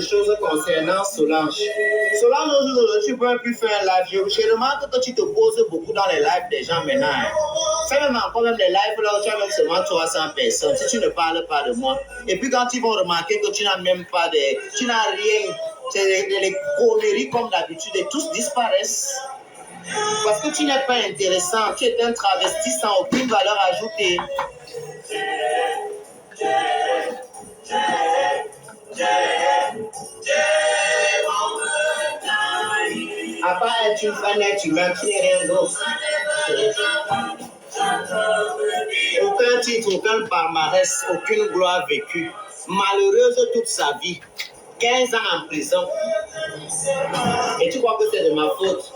chose concernant Solange. Solange, aujourd'hui, tu ne peux plus faire un live. Je remarque que tu te poses beaucoup dans les lives des gens maintenant. Hein. Fais même encore même les lives là où tu as même seulement 300 personnes. Si tu ne parles pas de moi. Et puis quand ils vont remarquer que tu n'as même pas de... Tu n'as rien. Les conneries comme d'habitude et tous disparaissent. Parce que tu n'es pas intéressant. Tu es un travesti sans aucune valeur ajoutée. À part être une femme, tu m'as qui n'est rien d'autre. Aucun titre, aucun palmarès, aucune gloire vécue. Malheureuse toute sa vie. 15 ans en prison. Et tu crois que c'est de ma faute?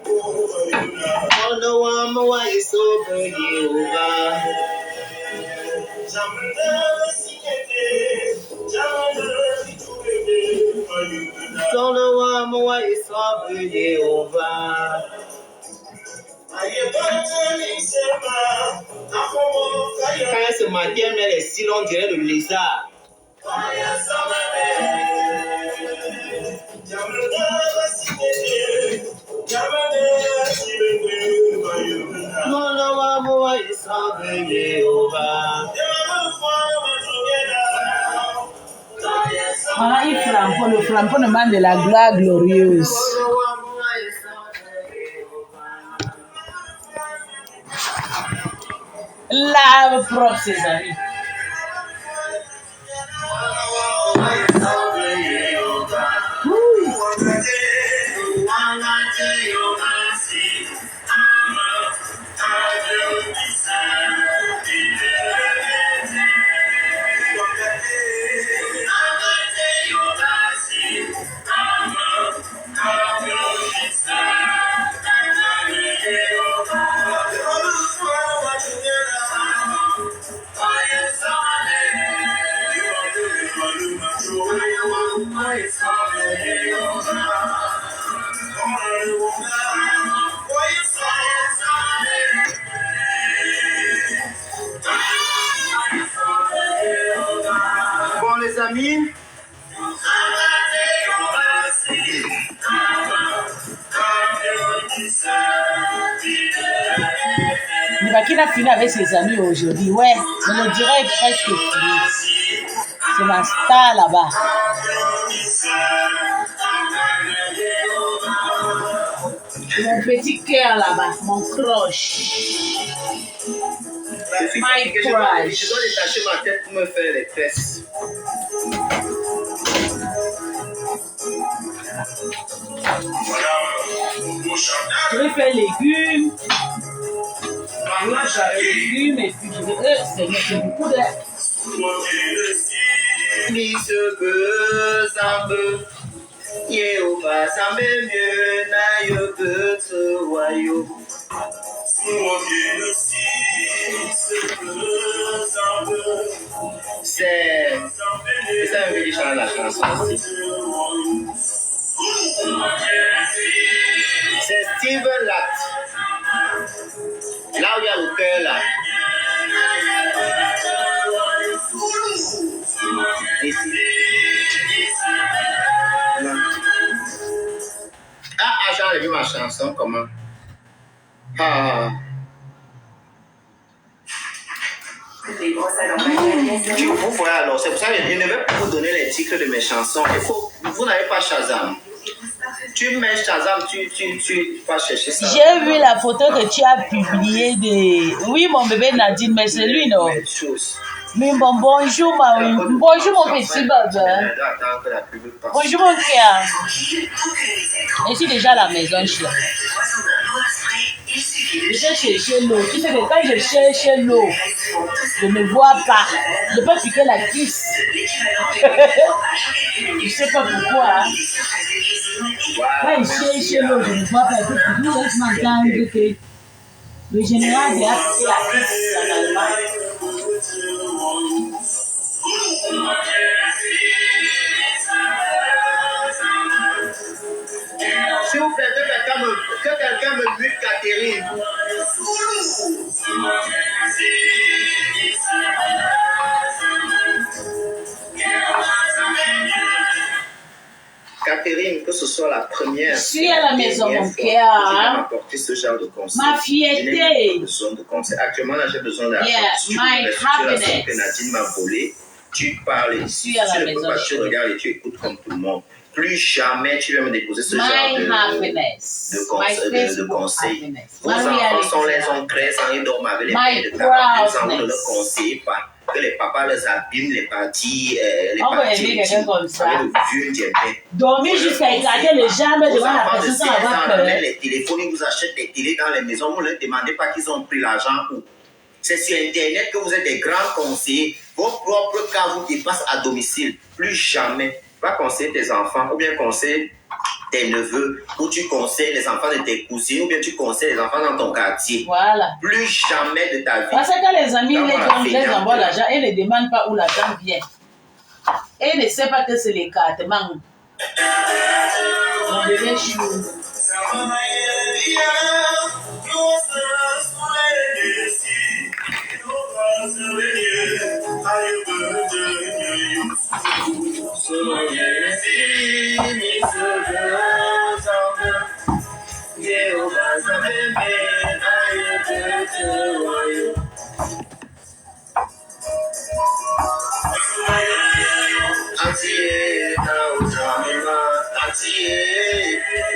Oh no, I'm why it's over you. Don't know why it's over you. Quand elle se maquille, mais les cils, on dirait le lézard. Ah, le flambeau demande de la gloire glorieuse. Lave propre ses amis. Bon les amis, Qui a fini avec ses amis aujourd'hui, ouais, on le dirait presque fini. C'est ma star là-bas. Mon petit cœur là-bas, mon crush. My crush. Je dois détacher ma tête pour me faire les fesses. Je vais faire légumes. Je vais faire légumes et puis je vais... c'est beaucoup de... Yehovah sambe mieux na yo te wayo. C'est ça me dit chanter la chanson aussi. C'est Steve Latt. Là où il y a le cœur là. Ici. Ah, j'ai enlevé ma chanson, comment? Ah. Vous voyez alors, c'est pour ça que je ne vais pas vous donner les titres de mes chansons. Vous n'avez pas Shazam. Tu mets Shazam, tu vas chercher ça. J'ai vu la photo que tu as publiée de... Oui, mon bébé Nadine, mais c'est lui, non? Mais bon, bonjour, bonjour mon petit bébé. Bonjour mon cœur. Je suis déjà à la maison, chien. Je cherche l'eau. Tu sais que quand je cherche l'eau, je ne vois pas. Je peux piquer la cuisse. Je ne sais pas pourquoi. Hein. Quand je cherche l'eau, je ne vois pas. Je laisse m'entendre que le général vient piquer la cuisse en Allemagne. S'il vous plaît, que quelqu'un me mute Catherine. sois la première. Je suis à la maison, mon cœur. cœur. M'apporter ce genre de conseil. Ma fierté. Je n'ai pas besoin de conseils. Actuellement, là, j'ai besoin d'argent. Yes, Si tu my veux restituer la somme happiness. que Nadine m'a volée, tu parles ici. suis à la Tu ne maison, peux pas, tu chérie. regardes et tu écoutes comme tout le monde. Plus jamais tu vas me déposer ce My genre happiness. de My conseils. De Facebook conseils. happiness. Vos My enfants sont les reality. oncles, ils dorment avec les My pères de tabac. Vous ne proudness. leur conseillez pas. Que les papas les abîment, les parties, les On va parties aimer quelqu'un comme ça. avec le vieux diamant. Dormir jusqu'à éclater les jambes Vos devant la enfants de personne 16 sans avoir ans peur. amènent les téléphones, ils vous achètent des télés dans les maisons, vous ne leur demandez pas qu'ils ont pris l'argent où. C'est sur Internet que vous êtes des grands conseillers. Vos propres cas vous dépassent à domicile. Plus jamais. Va conseiller tes enfants ou bien conseiller tes neveux ou tu conseilles les enfants de tes cousines ou bien tu conseilles les enfants dans ton quartier. Voilà. Plus jamais de ta vie. Parce que quand les amis Dans les la donnent, les feignante. envoient l'argent, ils ne demandent pas où l'argent vient. Et ils ne savent pas que c'est l'écartement. Mon bébé chou.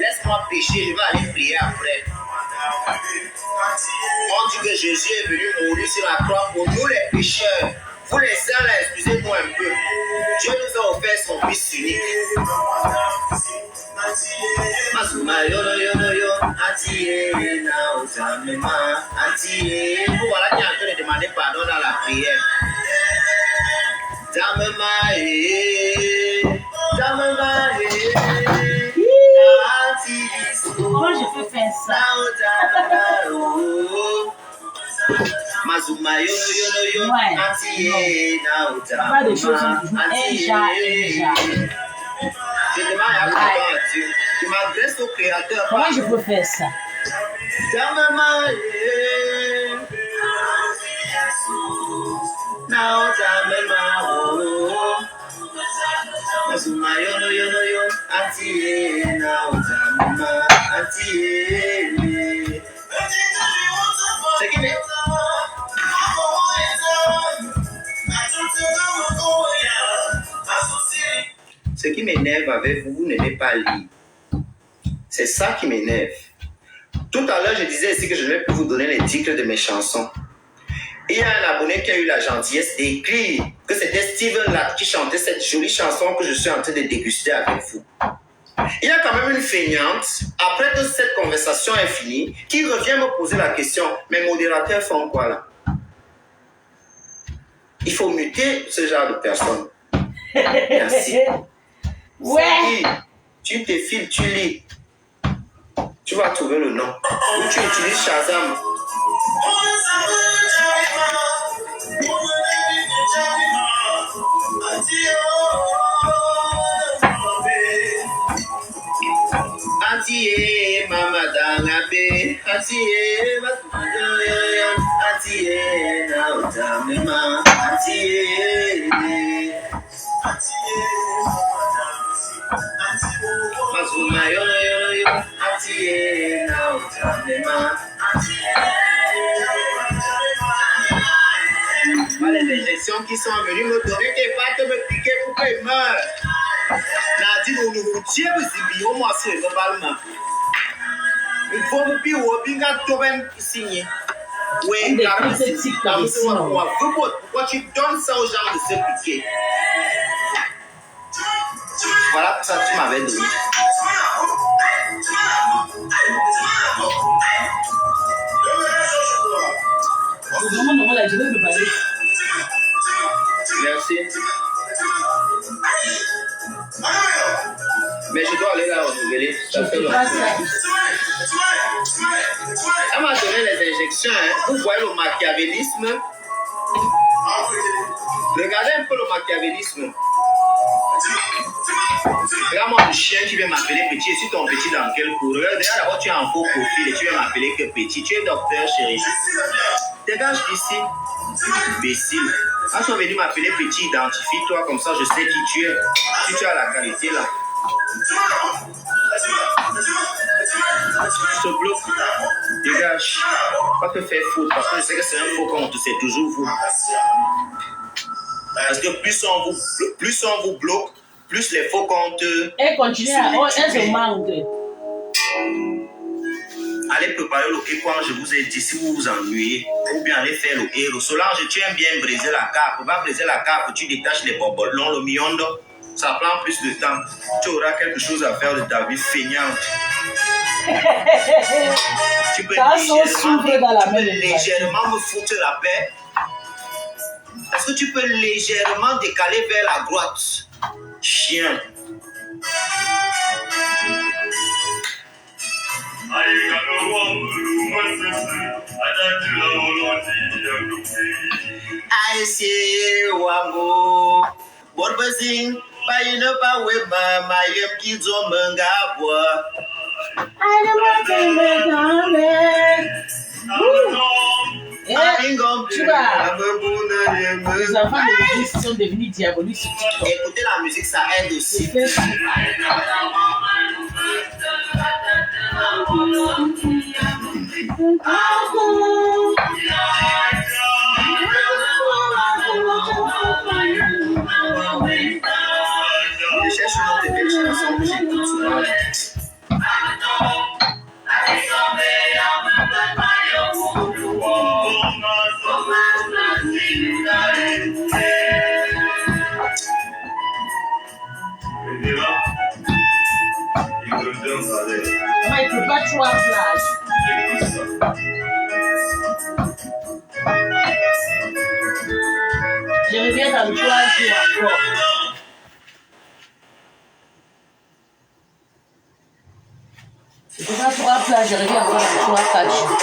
Laisse-moi pécher, je vais aller prier après. On dit que Jésus est venu mourir sur la croix pour nous les pécheurs. Vous les saints là, excusez-moi un peu. Dieu nous a offert son fils unique. Masuma yono yono yo, atiye na otamema, atiye. Vous voilà qui est en train de demander pardon dans la prière. Tamema tamema Comment je peux faire ça? Mazuma yono yono yo, Ouais. atiye na otamema. Pas de choses déjà. Je demande à pardon à Dieu. Je m'adresse au Créateur. Comment je peux faire ça? Tamema na otamema. Mazuma yono yono yo, atiye na otamema, atiye. C'est qui met? Ce qui m'énerve avec vous, vous n'aimez pas lire. C'est ça qui m'énerve. Tout à l'heure, je disais ici que je ne vais plus vous donner les titres de mes chansons. Il y a un abonné qui a eu la gentillesse d'écrire que c'était Steven Latt qui chantait cette jolie chanson que je suis en train de déguster avec vous. Il y a quand même une feignante, après que cette conversation est finie, qui revient me poser la question, mes modérateurs font quoi là? Il faut muter ce genre de personnes. Merci. Ouais. Tu te files, tu lis. Tu vas trouver le nom. Ou tu utilises Shazam. Atiye mama dangabe, atiye atiye na utamema, atiye mazuma yono yono yo, atiye na utamema. Les injections qui sont venues me donner des pattes, me piquer pour qu'elles meurent. Nadine, on nous tient, vous y au moins c'est globalement. Il faut me dire, on binga toi-même signé. Oui, pourquoi tu donnes ça aux gens de se piquer? Voilà pour ça que tu m'avais donné. Je vais me parler. Merci. Mais je dois aller là renouveler. Ça fait longtemps. Elle m'a donné les injections. Hein. Vous voyez le machiavélisme? Regardez un peu le machiavélisme. Regarde-moi le chien qui vient m'appeler petit. Je suis ton petit dans quel cours? Regarde d'abord, tu es en faux profil et tu viens m'appeler que petit. Tu es docteur, chérie. Dégage d'ici. Imbécile. Quand tu es venu m'appeler petit, identifie-toi comme ça, je sais qui tu es. Si tu as la qualité là. Ce bloc, dégage. Pas te faire faute, parce que je sais que c'est un faux compte, c'est toujours vous. Parce que plus on vous bloque, plus les faux comptes. Elle continue à. Elle se manque. Allez préparer le quai quand je vous ai dit si vous vous ennuyez, ou bien allez faire le héros. Solange, tu aimes bien briser la carpe. Va briser la carpe, tu détaches les bobolons, le miondo. Ça prend plus de temps. Tu auras quelque chose à faire de ta vie feignante. Tu peux légèrement me foutre la paix. Est-ce que tu peux légèrement décaler vers la droite? Chien. I see Wango. What was in by no power, my kids on Mangabwa. I don't les enfants de l'église sont devenus diaboliques sur TikTok. Écoutez la musique, ça aide aussi. Je cherche une autre belle chanson que j'écoute souvent. Mais il ne peut pas trop en place. Je reviens dans 3 jours encore. Je ne peux pas trop en place, je reviens encore dans 3-4 jours.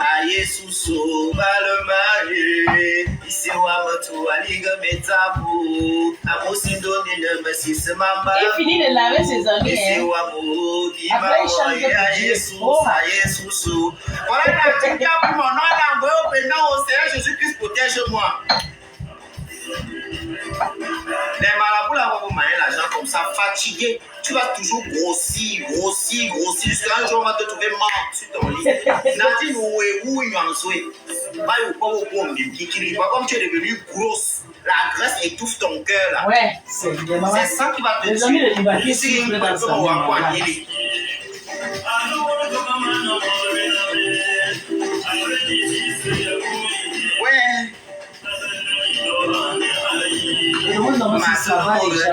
Aye suso balemaye isiwa matu aliga metabu amosindo ni nemesi semamba. Il finit de laver ses amis. Isiwa mu Après il chante aye suso. Voilà la tinga pour mon nom d'ambo pendant au Seigneur Jésus-Christ protège-moi. Les marabouts là vont vous manier l'argent comme ça, fatigué. Tu vas toujours grossir jusqu'à un jour on va te trouver mort sur ton lit. Nadine où il va comme tu es devenue grosse, la graisse étouffe ton cœur là. Ouais, c'est ça qui va te tuer. Les amis de Libaké, si vous voulez dans sa ouais. Le monde dans ce travail déjà.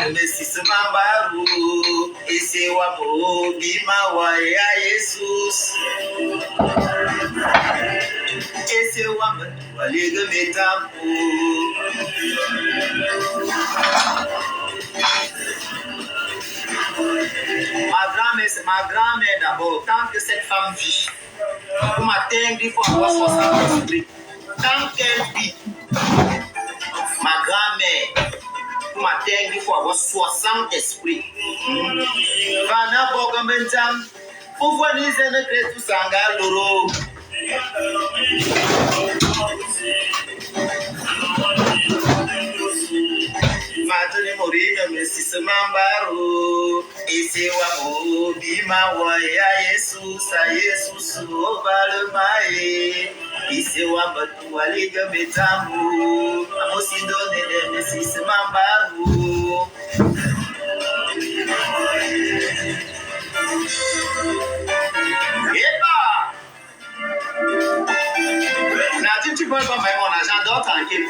Ma grand-mère d'abord, tant que cette femme vit, pour m'atteindre, il faut avoir 60 esprits. Tant qu'elle vit, ma grand-mère, pour m'atteindre, il faut avoir 60 esprits. Vana Bogambentam, pour voir les ennemis tout sangaloro. Matoni Morina, Mrs. Mambaro, Esewa Bima, Waya, Jesus, Jesus, Ovalemae, Esewa Batualiga Betamu, Amosindone, Mrs. Mambaro. Eba! Nadine, tu peux pas faire mon argent, dors tranquille.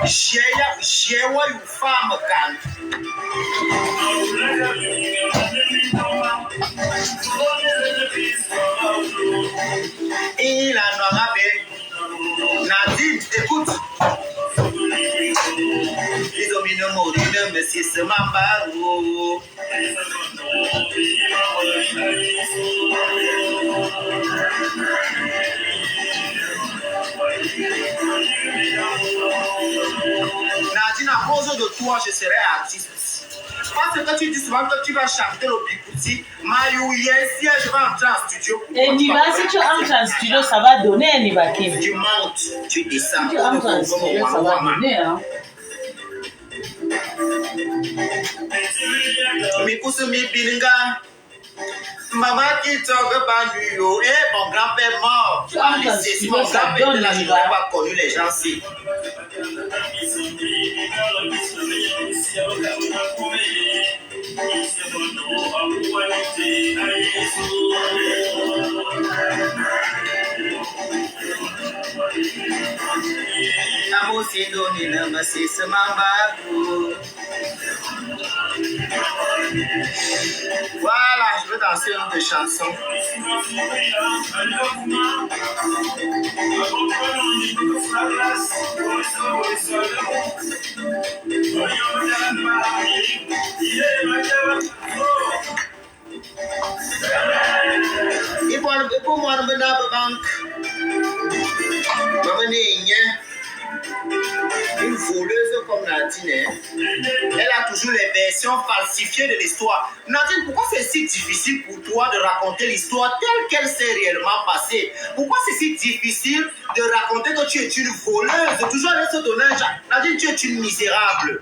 Share what you farm can. Il a Nadine, écoute. Ils ont mis le mot de Messie Mambaro. Nadine, à cause de toi, je serai artiste. Parce que tu dis souvent que tu vas chanter le Bikouti, si je vais entrer en studio. Et Niva, si tu entres en studio, ça va donner, Niva Kim. Tu montes, tu descends. Si tu entres en studio, ça va donner, hein. Mi pousse mi bilinga. Maman qui toque pas du yo. Eh, mon grand-père mort. Tu entres en Si studio, mon ça grand-père donne, de la Niva. journée pas connu les gens si. Amo si doni na masi semambaku. Voilà, je vais danser une de chansons. Et pour moi, je vais dans la banque. Une voleuse comme Nadine, elle a toujours les versions falsifiées de l'histoire. Nadine, pourquoi c'est si difficile pour toi de raconter l'histoire telle qu'elle s'est réellement passée? Pourquoi c'est si difficile de raconter que tu es une voleuse, de toujours aller se donner un genre? Nadine, tu es une misérable.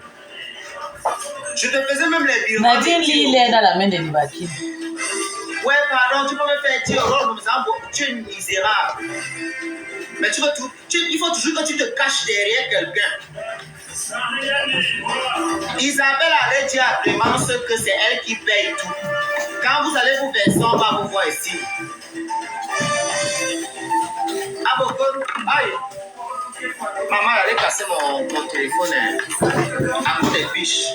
Je te faisais même les virements. Nadine, il est dans la main de Niva Kim. Ouais, pardon, tu peux me faire dire, oh, tu es une misérable. Mais tu veux tout, il faut toujours que tu te caches derrière quelqu'un. Isabelle allait dire à Clémence que c'est elle qui paye tout. Quand vous allez vous verser, on va vous voir ici. Ah bon, aïe. Maman elle allait casser mon téléphone à coup des fiches.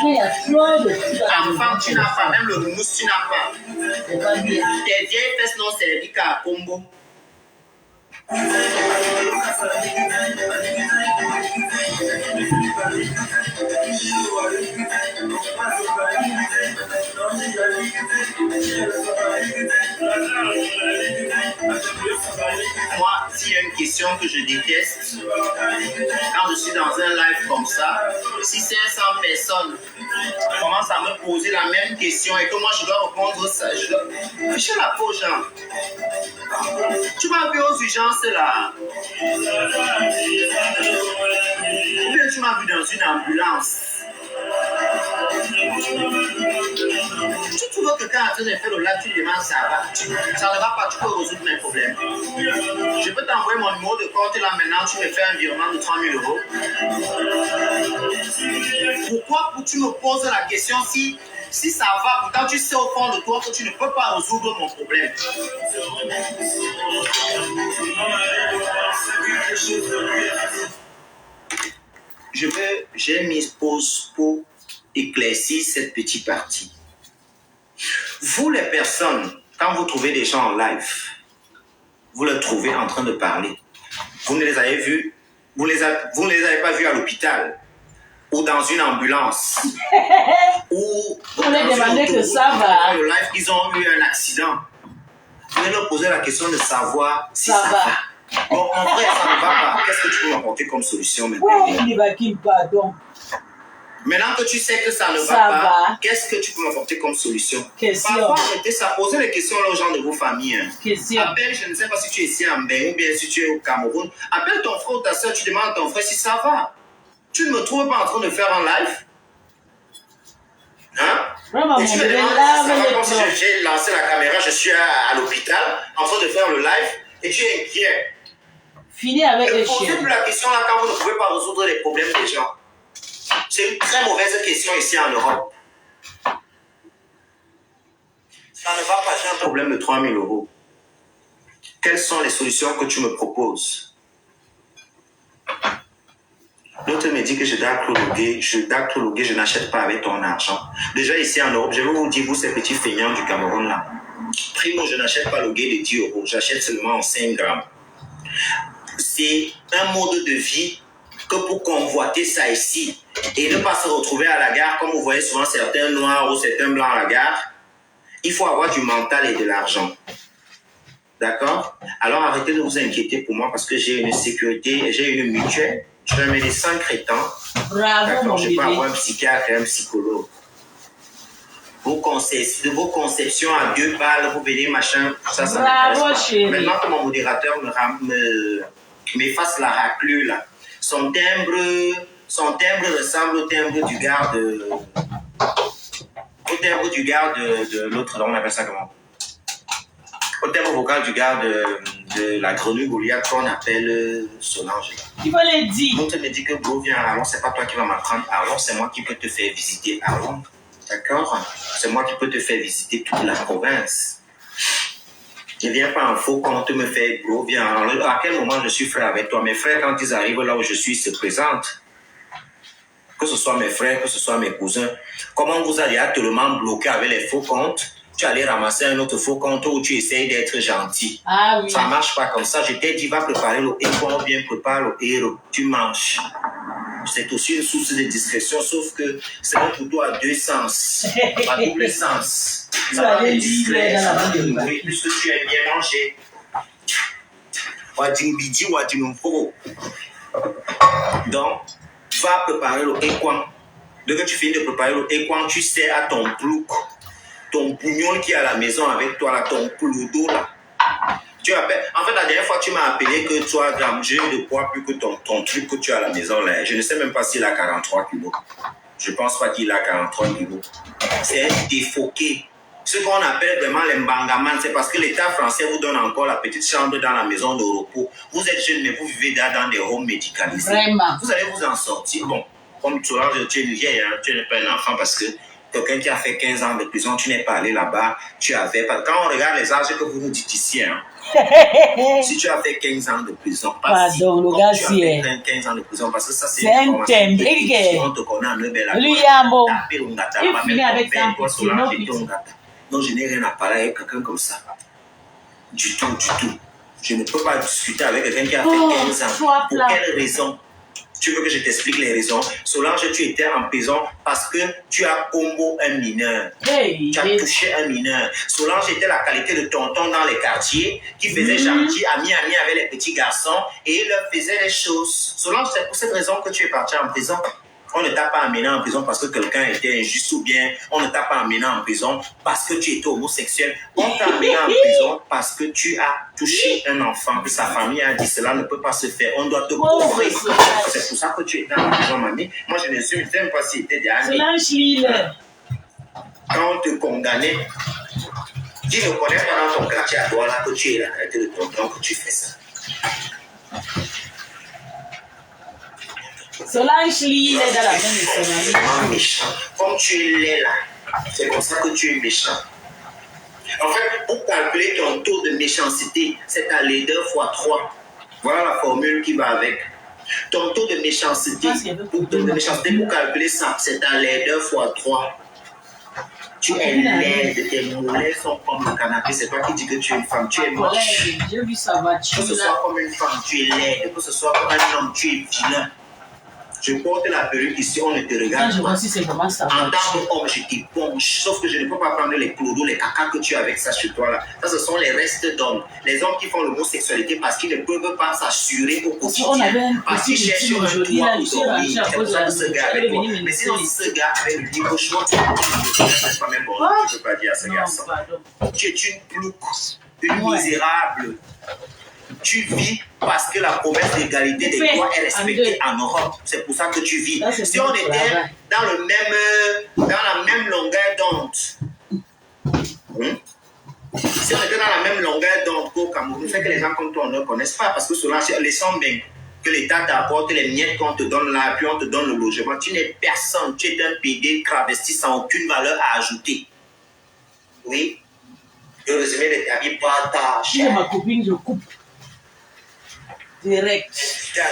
Il y a trop de trucs à Enfant, tu n'as pas, même le houmous, tu n'as pas. c'est pas bien. Tes vieilles fesses n'ont servi qu'à Combo. Moi, s'il y a une question que je déteste, quand je suis dans un live comme ça, si 500 personnes commencent à me poser la même question et que moi je dois répondre ça, je dois ficher la peau, genre. Tu m'as vu aux urgences là. Ou bien tu m'as vu dans une ambulance. Tu trouves que quand tu fais le live, tu demandes ça va. Ça ne va pas, tu peux résoudre mes problèmes. Je peux t'envoyer mon numéro de compte là maintenant, tu me fais un virement de 3 000 euros. Pourquoi tu me poses la question si ça va, pourtant tu sais au fond de toi que tu ne peux pas résoudre mon problème. J'ai mis pause pour éclaircir cette petite partie. Vous les personnes, quand vous trouvez des gens en live, vous les trouvez en train de parler. Vous ne les avez vus, vous ne les avez pas vus à l'hôpital ou dans une ambulance ou On les demandait que ça va. Le live, ils ont eu un accident. Vous allez leur poser la question de savoir si ça va. Bon, mon frère, ça ne va pas. Qu'est-ce que tu peux m'apporter comme solution maintenant? Oui, Niva Kim, pardon. Maintenant que tu sais que ça ne va Ça pas, va. qu'est-ce que tu peux m'apporter comme solution? Question. Parfois, arrêtez ça, posez les questions aux gens de vos familles. Hein. Question. Appelle, je ne sais pas si tu es ici en Bénin ou bien si tu es au Cameroun. Appelle ton frère ou ta soeur, tu demandes à ton frère si ça va. Tu ne me trouves pas en train de faire un live? Hein? Vraiment, Et mon tu me bébé, demandes là, si ça va mais comme si j'ai lancé la caméra, je suis à l'hôpital en train de faire le live et tu es inquiet. fini avec Ne les posez chiens. plus la question là quand vous ne pouvez pas résoudre les problèmes des gens. C'est une très mauvaise question ici en Europe. Ça ne va pas, j'ai un problème de 3 000 euros. Quelles sont les solutions que tu me proposes? L'autre me dit que je dois clologuer, je n'achète pas avec ton argent. Déjà ici en Europe, je vais vous dire, vous ces petits feignants du Cameroun là. Primo, je n'achète pas le guet de 10 euros, j'achète seulement en 5 grammes. C'est un mode de vie que pour convoiter ça ici et ne pas se retrouver à la gare, comme vous voyez souvent certains noirs ou certains blancs à la gare, Il faut avoir du mental et de l'argent. D'accord? Alors arrêtez de vous inquiéter pour moi parce que j'ai une sécurité, j'ai une mutuelle. Je suis un médecin crétin. Bravo, mon je bébé. peux avoir un psychiatre et un psychologue. Vos conceptions à 2 balles, vous venez, machin, ça Bravo, chérie. Maintenant que mon modérateur m'efface la raclure, là. Son timbre ressemble au timbre du gars de l'autre, on appelle ça comment? Au timbre vocal du gars de la grenouille Goliath qu'on appelle Solange. Il faut le dire. On te me dit que bro, viens à Arlon, c'est pas toi qui vas m'apprendre Arlon, c'est moi qui peux te faire visiter Arlon. D'accord? C'est moi qui peux te faire visiter toute la province. Ne viens pas en faux compte me faire bro, viens à Arlon. À quel moment je suis frère avec toi? Mes frères, quand ils arrivent là où je suis, ils se présentent. Que ce soit mes frères, que ce soit mes cousins. Comment vous allez tellement bloqué avec les faux comptes? Tu allais ramasser un autre faux compte où tu essayes d'être gentil. Ah oui. Ça ne marche pas comme ça. Je t'ai dit, va préparer le héros, bien prépare le héros. Tu manges. C'est aussi une source de discrétion, sauf que c'est un couteau à 2 sens, à double sens. Ça va être discret, ça va te nourrir puisque tu aimes bien manger. Donc, va préparer le équan. Dès que tu finis de préparer le équan, tu sais à ton plouc, ton pugnon qui est à la maison avec toi, là, ton ploudo là. Tu appelles. En fait, la dernière fois, tu m'as appelé que tu as j'ai de poids plus que ton truc que tu as à la maison là. Je ne sais même pas s'il a 43 kilos. Je pense pas qu'il a 43 kilos. C'est un défoqué. Ce qu'on appelle vraiment les mbangamans, c'est parce que l'État français vous donne encore la petite chambre dans la maison de repos. Vous êtes jeune, mais vous vivez dans des homes médicalisés. Vraiment. Vous allez vous en sortir. Bon, comme tu es une vieille, hein, tu n'es pas un enfant parce que quelqu'un qui a fait 15 ans de prison, tu n'es pas allé là-bas, tu avais pas. Quand on regarde les âges que vous nous dites ici, hein, si tu as fait 15 ans de prison, pardon, le gars, si 15 ans de prison, parce que ça, c'est un thème. On te connaît en Lebel. Lui, il y a un mot. Il finit avec ça. Non, je n'ai rien à parler avec quelqu'un comme ça. Du tout. Je ne peux pas discuter avec quelqu'un qui a fait 15 ans. Pour quelle raison? Tu veux que je t'explique les raisons? Solange, tu étais en prison parce que tu as combo un mineur. Tu as touché un mineur. Solange était la qualité de tonton dans les quartiers qui faisait gentil, ami avec les petits garçons et il leur faisait les choses. Solange, c'est pour cette raison que tu es parti en prison. On ne t'a pas amené en prison parce que quelqu'un était injuste ou bien on ne t'a pas amené en prison parce que tu étais homosexuel. On t'a amené en prison parce que tu as touché un enfant que sa famille a dit cela ne peut pas se faire. On doit te couvrir. C'est pour ça que tu étais en prison, mamie. Moi, je ne sais même pas si c'était des amis. Quand on te condamnait, tu ne connais pas dans ton quartier à toi là que tu es la qualité de tonton que tu fais ça. Solange Lee, il est dans la main de Solange. Méchant. Comme tu es laid là, c'est comme ça que tu es méchant. En fait, pour calculer ton taux de méchanceté, c'est ta laideur x 3. Voilà la formule qui va avec. Ton taux de méchanceté, pour calculer ça, c'est ta laideur x 3. Tu es laide, tes mollets sont comme le canapé. C'est toi qui dis que tu es une femme, tu es moche. J'ai vu sa voiture. Que ce soit comme une femme, tu es laide. Que ce soit comme un homme, tu es vilain. Je porte la perruque ici, on ne te regarde pas. En tant qu'homme, je t'éponge. Sauf que je ne peux pas prendre les clodos, les cacas que tu as avec ça chez toi là. Ça, ce sont les restes d'hommes. Les hommes qui font l'homosexualité parce qu'ils ne peuvent pas s'assurer au quotidien. Parce qu'ils cherchent un toit pour dormir. C'est pour ça que ce gars avec toi. Mais sinon, ce gars avec le libre choix, tu ne peux pas même bon. Tu ne peux pas dire à ce garçon. Tu es une plouque, une misérable. Tu vis parce que la promesse d'égalité des droits est respectée en Europe. C'est pour ça que tu vis. Si on était dans la même longueur d'onde, si on était dans la même longueur d'onde qu'au Cameroun, c'est que les gens comme toi ne connaissent pas parce que cela, les sommes bien que l'État t'apporte, les miettes qu'on te donne là, puis on te donne le logement. Tu n'es personne, tu es un PD travesti sans aucune valeur à ajouter. Oui. Le résumé de ta vie, partage. Si ma copine, je coupe. Direct. Tu as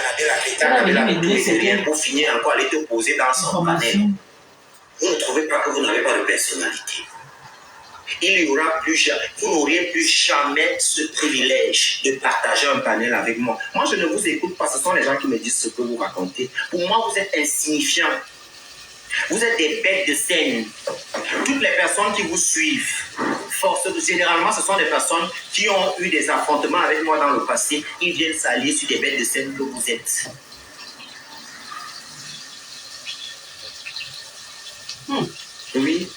rien pour finir encore aller te poser dans son panel. Vous ne trouvez pas que vous n'avez pas de personnalité. Vous n'auriez plus jamais ce privilège de partager un panel avec moi. Moi, je ne vous écoute pas. Ce sont les gens qui me disent ce que vous racontez. Pour moi, vous êtes insignifiants. Vous êtes des bêtes de scène. toutes les personnes qui vous suivent, généralement, ce sont des personnes qui ont eu des affrontements avec moi dans le passé. Ils viennent s'allier sur des bêtes de scène que vous êtes. Oui.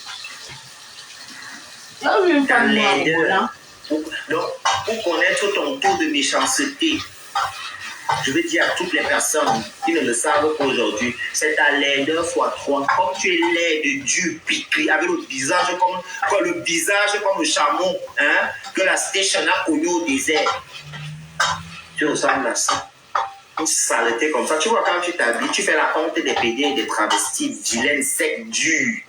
Dans l'aide. Donc, pour connaître ton taux de méchanceté, je veux dire à toutes les personnes qui ne le savent pas aujourd'hui, c'est ta laideur x3. Comme tu es laide, dur, piqué, avec le visage comme le chameau, hein, que la station a connu au désert. Tu ressembles à ça. Une saleté comme ça. Tu vois, quand tu t'habilles, tu fais la honte des pédés et des travestis, vilaines, secs, durs.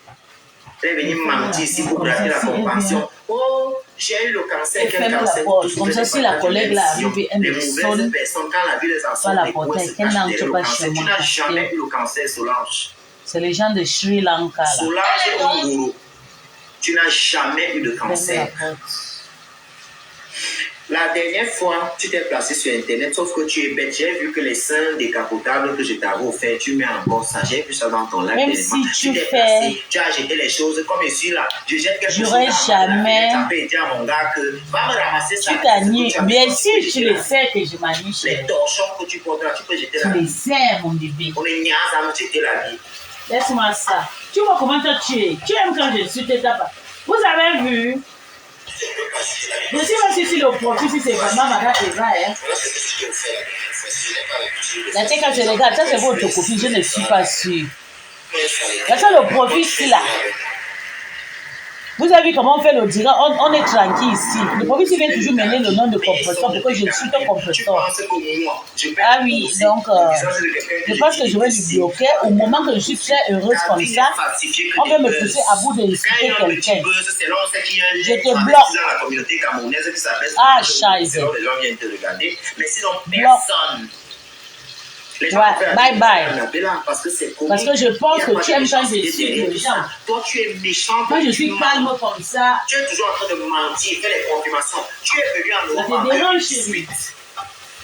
Tu es venu mentir ici pour gratter la compassion. Oh, j'ai eu le cancer, quel cancer? Comme ça, si la collègue là arrive et elle les me mauvaises sonne, personnes, quand la vie les en pas la porter, qu'elle n'entre pas chez moi. Tu n'as jamais eu le cancer, Solange. C'est les gens de Sri Lanka là. Solange Ongoro, tu n'as jamais eu de cancer. La dernière fois, tu t'es placé sur Internet, sauf que tu es bête. J'ai vu que les seins décapotables que je t'avais offert, tu mets en bon ça. J'ai vu ça dans ton live. Même si tu t'es fais... placé, tu as jeté les choses comme ici là. Je jette quelque chose. J'aurais jamais... Je dit à mon gars que va me ramasser ça. Tu t'annuies. Bien sûr, tu le sais que je m'ennuie. Les torchons que tu portes là, tu peux jeter Tu la le vie. sais, mon bébé. On est niaise à nous jeter la vie. Laisse-moi ça. Tu vois comment toi tu es. Tu aimes quand je suis tes tapas. Vous avez vu? Je sais pas si le profil, si c'est vraiment Madame Eva, hein. La tête quand je regarde, ça c'est votre copine, je ne suis pas sûre. Là, ça le profil ici là. Vous avez vu comment on fait le direct, on est tranquille ici. Le profil ici vient toujours mener le nom de compresseur pour que je suis ton compresseur. Ah oui, donc je pense que je vais lui bloquer. Au moment que je suis très heureuse comme ça, on va me pousser à bout d'insulter quelqu'un. Je te bloque. Ah, scheiße. Bloque. Ouais, bye bye. Parce que je pense que tu aimes quand je suis les gens. Toi, tu es méchant. Moi, je suis calme comme ça. Tu es toujours en train de mentir, faire les confirmations. Tu es venu en Europe. Ça te dérange chez lui.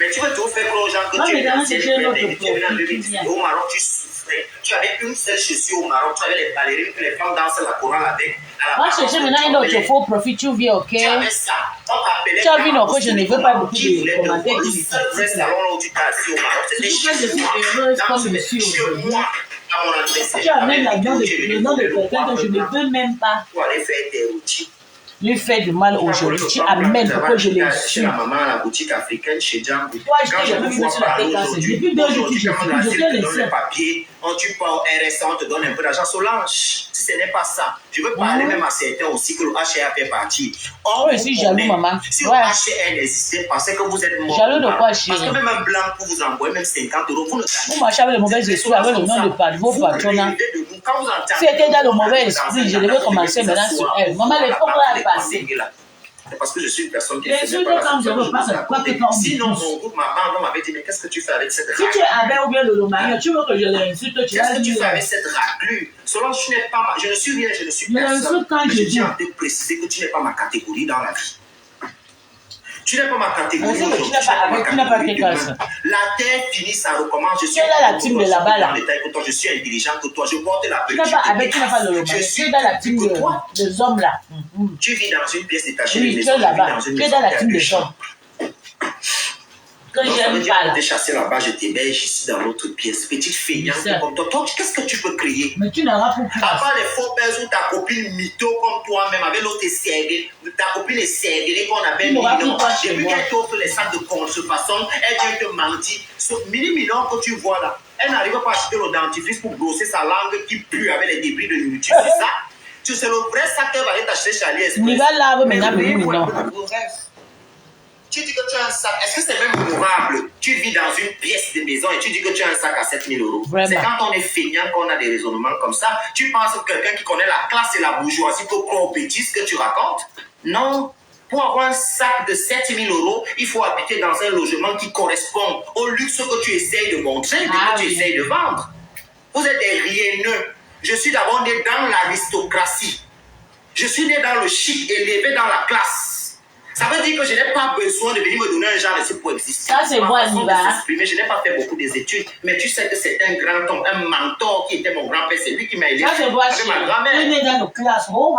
Mais tu veux toujours faire croire aux gens que tu es venu au Maroc, tu souffrais. Tu avais une seule chaussure au Maroc. Tu avais les ballerines que les femmes dansent la chorale avec. Moi, je cherche maintenant une autre faux profit. Tu viens, ok? Tu avais ça. Tu as vu, non, que je ne veux pas beaucoup de commentaires qui me font. Le salon là où tu t'as assis au Maroc, c'était chez moi. Je suis heureuse comme je suis aujourd'hui. Tu as même le nom de quelqu'un que je ne veux même pas. Pour aller faire tes outils. Lui fait du mal aujourd'hui. Tu amènes pour que je les suis. La maman à la boutique africaine chez Django. Toi, je t'ai vu sur la tête cassée. Depuis 2 jours, je te laisse les papiers. Tu pars au RSA, on te donne un peu d'argent. Solange, si ce n'est pas ça, je veux parler même à certains aussi que le HR fait partie. Oh, je suis jaloux, maman. Si le HR n'existait pas, c'est que vous êtes mort. Jaloux de quoi, chérie? Parce que même un blanc pour vous envoyer même 50 euros, vous ne savez pas. Vous marchez avec le mauvais esprit, avec le nom de vos patrons. Si était dans le mauvais esprit, je devais commencer maintenant sur elle. Maman, les pauvres là est passé. Parce que je suis une personne qui est quand je veux pas, c'est quoi que quand sinon, mon groupe, ma maman m'avait dit, mais qu'est-ce que tu fais avec cette raclure? Si tu es avec ou bien le mari, tu veux que je l'insulte, tu vas dire. Qu'est-ce que tu fais avec cette raclure? Selon je n'ai pas je ne suis rien, je ne suis personne. Quand je tiens à te préciser que tu n'es pas ma catégorie dans la vie. Tu n'es pas ma catégorie. Tu n'as pas quelque chose. La terre finit, ça recommence. Je suis dans la team de là-bas là. Je suis intelligent que toi. Je porte la petite. Tu n'as pas le roman. Je suis dans la team des hommes là. Tu vis dans une pièce détachée. Oui, tu es là-bas. Tu es dans la team des hommes. Que j'aime pas là. Je t'ai chassé là-bas, je t'héberge ici dans l'autre pièce. Petite fille, comme toi. Toi, qu'est-ce que tu peux créer? Mais tu n'auras pas plus. À part les faux pères ou ta copine mytho comme toi-même, avec l'autre serrée, ta copine est serrée qu'on appelle Minon. Depuis qu'elle t'offre les sacs de contrefaçon, elle vient te mentir. Ce mini-minon que tu vois là, elle n'arrive pas à acheter le dentifrice pour brosser sa langue qui pue avec les débris de nourriture. C'est ça? Tu sais, le vrai sac qu'elle va aller t'acheter chez AliExpress. Il va là, maintenant, Minon. Tu dis que tu as un sac, est-ce que c'est même honorable? Tu vis dans une pièce de maison et tu dis que tu as un sac à 7 000 euros. C'est quand on est feignant qu'on a des raisonnements comme ça. Tu penses que quelqu'un qui connaît la classe et la bourgeoisie peut croire au bêtises que tu racontes? Non. Pour avoir un sac de 7 000 euros, il faut habiter dans un logement qui correspond au luxe que tu essayes de montrer, que tu essayes de vendre. Vous êtes des rieneux. Je suis d'abord né dans l'aristocratie. Je suis né dans le chic, élevé dans la classe. Ça veut dire que je n'ai pas besoin de venir me donner un genre de pour exister. Ça, c'est moi, Niva. Je n'ai pas fait beaucoup des études, mais tu sais que c'est un grand homme, un mentor qui était mon grand-père. C'est lui qui m'a aidé. Ça, c'est moi, avec ma grand-mère. dans nos classes. Oh,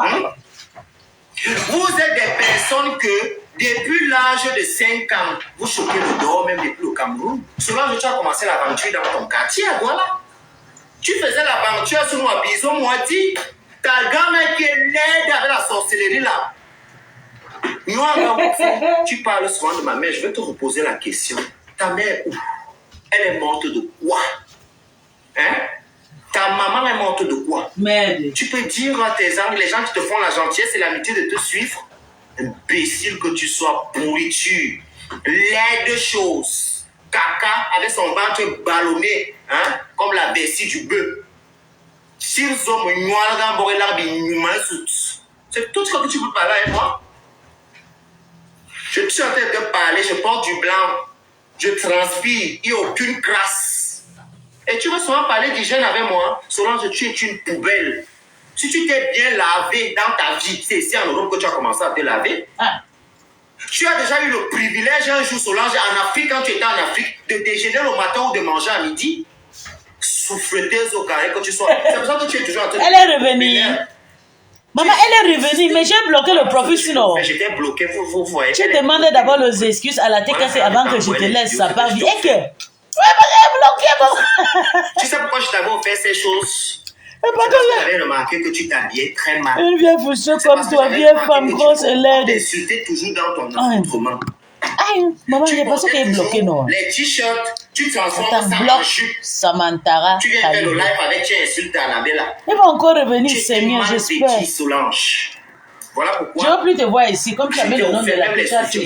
Vous êtes des personnes que, depuis l'âge de 5 ans, vous choquez le dehors, même depuis le Cameroun. Souvent, tu as commencé l'aventure dans ton quartier, voilà. Tu faisais l'aventure sur moi, bison, moi, dit, ta grand-mère qui est née avec la sorcellerie là. Moi, tu parles souvent de ma mère, je vais te reposer la question. Ta mère, où? Elle est morte de quoi? Hein? Ta maman est morte de quoi? Merde. Tu peux dire à tes amis, les gens qui te font la gentillesse et l'amitié de te suivre? Imbécile que tu sois, pourriture, laide chose, caca avec son ventre ballonné, hein? Comme la vessie du bœuf. C'est tout ce que tu peux parler avec moi. Je suis en train de parler, je porte du blanc, je transpire, il n'y a aucune crasse. Et tu veux souvent parler d'hygiène avec moi, Solange, tu es une poubelle. Si tu t'es bien lavé dans ta vie, c'est ici en Europe que tu as commencé à te laver. Ah. Tu as déjà eu le privilège un jour, Solange, en Afrique, quand tu étais en Afrique, de déjeuner le matin ou de manger à midi. Souffleteuse au carré que tu sois. C'est pour ça que tu es toujours en train de... Elle est revenue. Maman, elle est revenue, mais j'ai bloqué le profil sinon. J'étais bloqué, vous voyez. Tu demandais d'abord les excuses à la TKC avant que je te laisse sa part. Et que... bloqué, Tu sais pourquoi je t'avais offert ces choses? C'est parce que j'avais remarqué que tu t'habillais très mal. Une vieille fouche comme toi, vieille femme grosse et laide. Tu t'insultais toujours dans ton accoutrement. Aïe, maman, j'ai pensé qu'elle est bloquée, non? Les t-shirts, tu transformes ça en jupe. Samantara. Tu viens faire le live avec, tu insultes Annabella. Elle va encore revenir, c'est mieux, j'espère. Solange. Voilà pourquoi. Je ne veux plus te voir ici, comme tu avais le nom de la petite.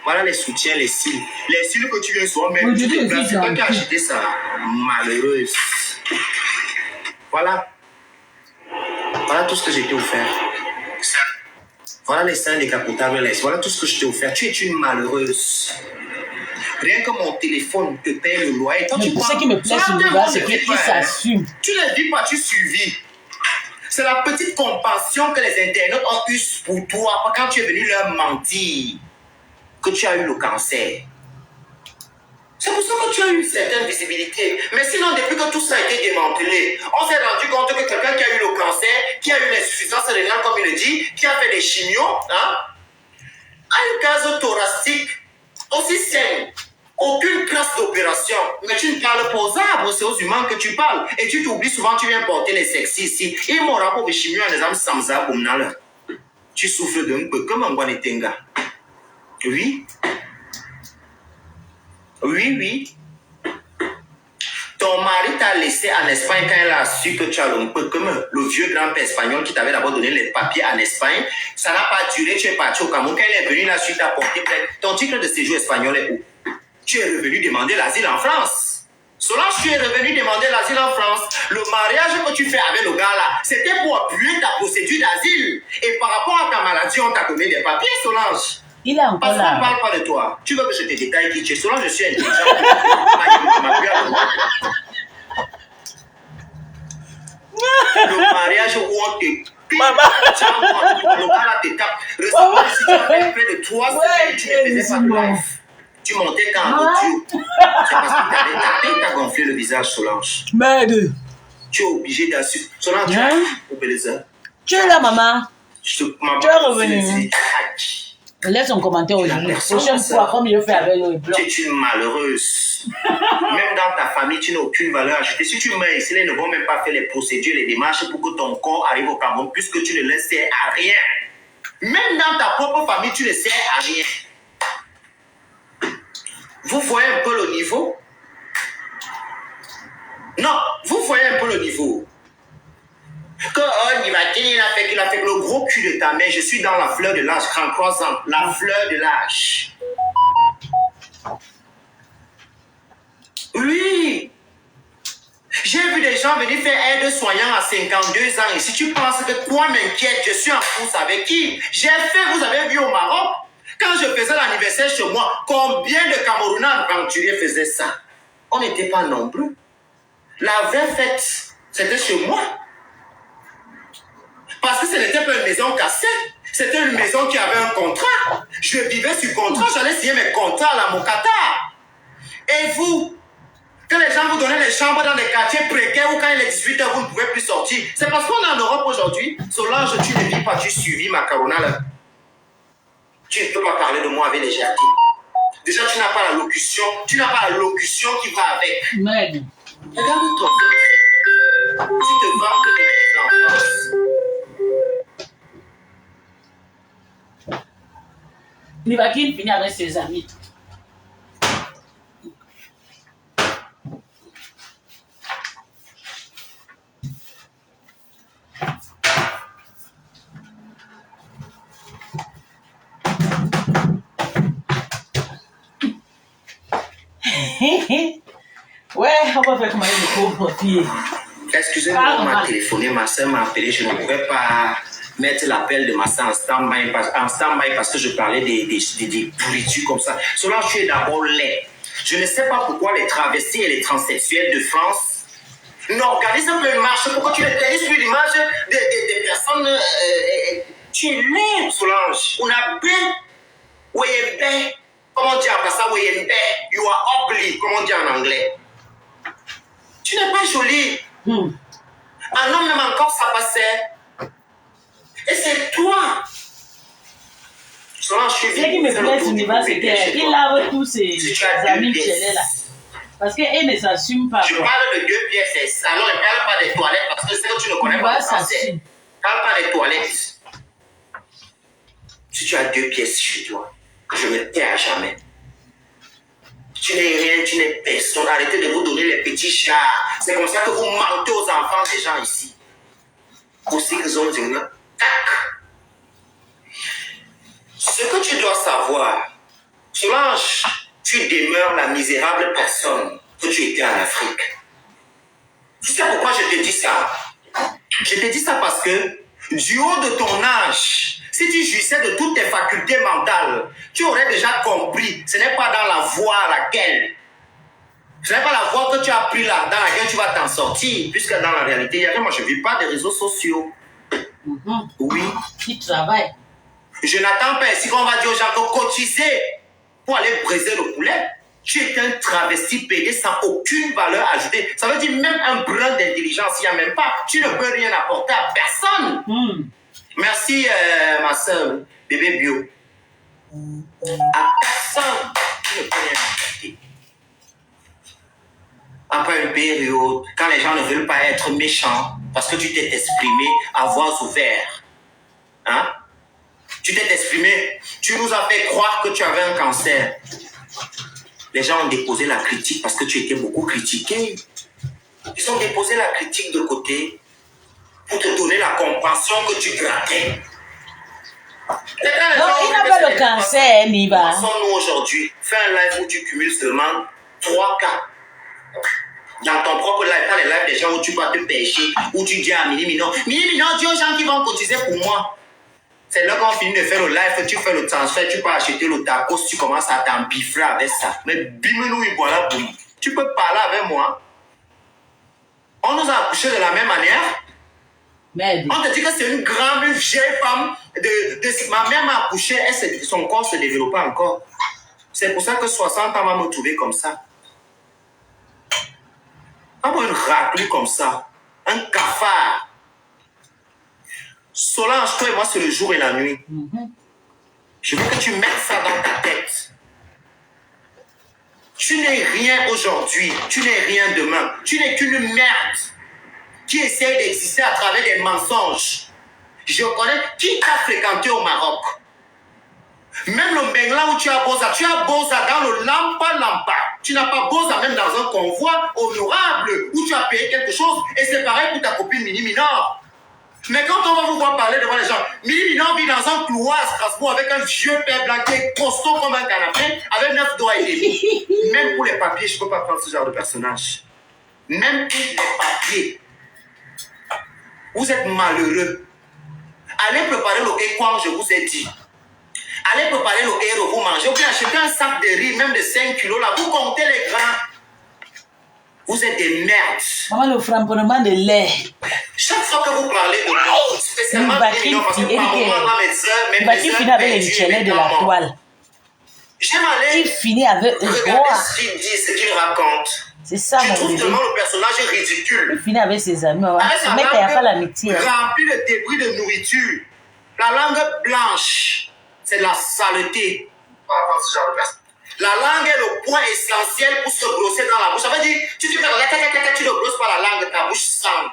Voilà les soutiens, les cils. Les cils que tu viens souvent mettre. C'est toi qui as acheté ça. Malheureuse. Voilà. Voilà tout ce que j'ai t'ai offert. Voilà les seins décapotables. Voilà tout ce que je t'ai offert. Tu es une malheureuse. Rien que mon téléphone te paye le loyer. Ce qui me plaît sur le bas, c'est qu'il s'assume. Tu ne vis pas, tu suivis. C'est la petite compassion que les internautes ont eue pour toi quand tu es venu leur mentir que tu as eu le cancer. C'est pour ça que tu as eu une certaine visibilité. Mais sinon, depuis que tout ça a été démantelé, on s'est rendu compte que quelqu'un qui a eu le cancer, qui a eu l'insuffisance rénale, comme il le dit, qui a fait des chimios, hein, a une case thoracique aussi saine. Aucune classe d'opération. Mais tu ne parles pas aux arbres, c'est aux humains que tu parles. Et tu t'oublies souvent, tu viens porter les sexy ici. Et mon rapport de chimio en exemple, Samza Boumnala. Tu souffres d'un peu comme un Guanetenga. Oui. Oui, oui. Ton mari t'a laissé en Espagne quand elle a su que tu as un peu comme le vieux grand-père espagnol qui t'avait d'abord donné les papiers en Espagne. Ça n'a pas duré, tu es parti au Cameroun. Quand elle est venue, la suite à porter plainte. Ton titre de séjour espagnol est où? Tu es revenu demander l'asile en France. Solange, tu es revenu demander l'asile en France. Le mariage que tu fais avec le gars là, c'était pour appuyer ta procédure d'asile. Et par rapport à ta maladie, on t'a donné des papiers, Solange. Il est encore parce là. qu'on ne parle pas de toi. Tu veux que je te détaille qui tu es. Solange, je suis intelligent. Le mariage où on te... Maman. Le gars là te tape. Recevoir si tu as fait près de 3 semaines, tu ne faisais pas de live. Tu montais quand en audio. C'est parce que tu avais tapé, tu as gonflé le visage, Solange. Merde. Tu es obligé d'assumer. Solange, tu es obélisant. Tu es là, maman. Tu es revenu. Laisse un commentaire aujourd'hui. Prochaine fois, comme je fais avec le blanc. Tu es une malheureuse. Même dans ta famille, tu n'as aucune valeur ajoutée. Si tu meurs ici, ils ne vont même pas faire les procédures, les démarches pour que ton corps arrive au Cameroun, puisque tu ne le sers à rien. Même dans ta propre famille, tu ne sers à rien. Vous voyez un peu le niveau? Non, vous voyez un peu le niveau. Que il a fait le gros cul de ta mère. Je suis dans la fleur de l'âge, 33 ans. La fleur de l'âge. Oui. J'ai vu des gens venir faire aide-soignant à 52 ans. Et si tu penses que toi m'inquiète, je suis en course avec qui? J'ai fait, vous avez vu au Maroc, quand je faisais l'anniversaire chez moi, combien de Camerounais aventuriers faisaient ça? On n'était pas nombreux. La vraie fête, c'était chez moi. Parce que ce n'était pas une maison cassée. C'était une maison qui avait un contrat. Je vivais sur contrat, j'allais signer mes contrats à la Mokata. Et vous, quand les gens vous donnaient les chambres dans des quartiers précaires ou quand il est 18h, vous ne pouvez plus sortir. C'est parce qu'on est en Europe aujourd'hui. Solange, tu ne vis pas, tu suivis Macarona là. Tu ne peux pas parler de moi avec légèreté. Déjà, tu n'as pas la locution. Tu n'as pas la locution qui va avec. Merde. Regarde ton frère. Tu te vantes de vivre en France. Il va qu'il finisse avec ses amis. Ouais, on va faire comment il faut pour pied. Excusez-moi, on m'a téléphoné, ma soeur m'a appelé, je ne pouvais pas mettre l'appel de ma soeur en stand-by parce que je parlais des pourritures comme ça. Solange, tu es d'abord laid. Je ne sais pas pourquoi les travestis et les transsexuels de France n'organisent pas une marche. Pourquoi tu ne télévises plus l'image des personnes... tu es laid, Solange. On a bien... Weyembe. Comment on dit après ça, Weyembe? You are ugly, comme on dit en anglais. Tu n'es pas jolie. Un homme même encore ça passait. Et c'est toi. Solange, je suis Ce qui me plaît sur Niva, c'est qu'il lave tous ses amis chez là. Parce qu'elle ne s'assume pas. Je parle de 2 pièces. Alors, ne parle pas des toilettes parce que c'est que tu ne connais pas le français. Parle pas des toilettes. Si tu as 2 pièces chez toi, je me tais à jamais. Tu n'es rien, tu n'es personne. Arrêtez de vous donner les petits chats. C'est comme ça que vous mentez aux enfants des gens ici. Aussi qu'ils ont dit, tac. Ce que tu dois savoir, Solange, tu demeures la misérable personne que tu étais en Afrique. Tu sais pourquoi je te dis ça? Je te dis ça parce que, du haut de ton âge, si tu jouissais de toutes tes facultés mentales, tu aurais déjà compris, ce n'est pas dans la voie à laquelle, ce n'est pas la voie que tu as pris là, dans laquelle tu vas t'en sortir, puisque dans la réalité, moi je ne vis pas des réseaux sociaux. Oui. Qui travaille. Je n'attends pas ici qu'on va dire aux gens de cotiser pour aller briser le poulet. Tu es un travesti payé sans aucune valeur ajoutée. Ça veut dire même un brin d'intelligence, il n'y a même pas. Tu ne peux rien apporter à personne. Merci, ma soeur, bébé bio. À personne, tu ne peux rien apporter. Après une période, quand les gens ne veulent pas être méchants, parce que tu t'es exprimé à voix ouverte, hein? Tu t'es exprimé, tu nous as fait croire que tu avais un cancer. Les gens ont déposé la critique parce que tu étais beaucoup critiqué. Ils ont déposé la critique de côté pour te donner la compréhension que tu grattais. Non, il n'a pas le cancer, Niva. Nous aujourd'hui, fais un live où tu cumules seulement 3 cas. Dans ton propre live, pas les lives des gens où tu vas te pêcher, où tu dis à Mini Minon, dis aux gens qui vont cotiser pour moi. C'est là qu'on finit de faire le live, tu fais le transfert, tu peux acheter le tacos, tu commences à t'empiffrer avec ça. Mais bim-nous, voilà, boum. Tu peux parler avec moi. On nous a accouchés de la même manière. Merde. On te dit que c'est une grande vieille femme. Ma mère m'a accouché, son corps se développait encore. C'est pour ça que 60 ans va me trouver comme ça. Avoir une raclure comme ça, un cafard. Solange, toi et moi, c'est le jour et la nuit. Je veux que tu mettes ça dans ta tête. Tu n'es rien aujourd'hui, tu n'es rien demain. Tu n'es qu'une merde qui essaie d'exister à travers des mensonges. Je connais qui t'a fréquenté au Maroc. Même le Bengla où tu as Boza dans le Lampa. Tu n'as pas Boza même dans un convoi honorable où tu as payé quelque chose et c'est pareil pour ta copine Mini Minor. Mais quand on va vous voir parler devant les gens, Mini Minor vit dans un couloir à Strasbourg avec un vieux père blanc qui est costaud comme un canapé avec 9 doigts et demi. Même pour les papiers, je ne peux pas prendre ce genre de personnage. Même pour les papiers. Vous êtes malheureux. Allez préparer le équan, je vous ai dit. Allez préparer le héros, vous mangez. Ou bien acheter un sac de riz, même de 5 kilos, là, vous comptez les grains. Vous êtes des merdes. Maman, le framponnement de lait. Chaque fois que vous parlez de moi, spécialement parce que par moment, mes il finit avec les chelets de la toile. J'aime aller. Il finit avec ce qu'il raconte. C'est ça, je mon trouve bébé. tellement le personnage ridicule. Il finit avec ses amis. Ce mec, il n'y a pas l'amitié. Rempli de débris de nourriture. La langue blanche, c'est de la saleté. La langue est le point essentiel pour se brosser dans la bouche. Ça veut dire, tu ne brosses pas la langue, ta bouche sent.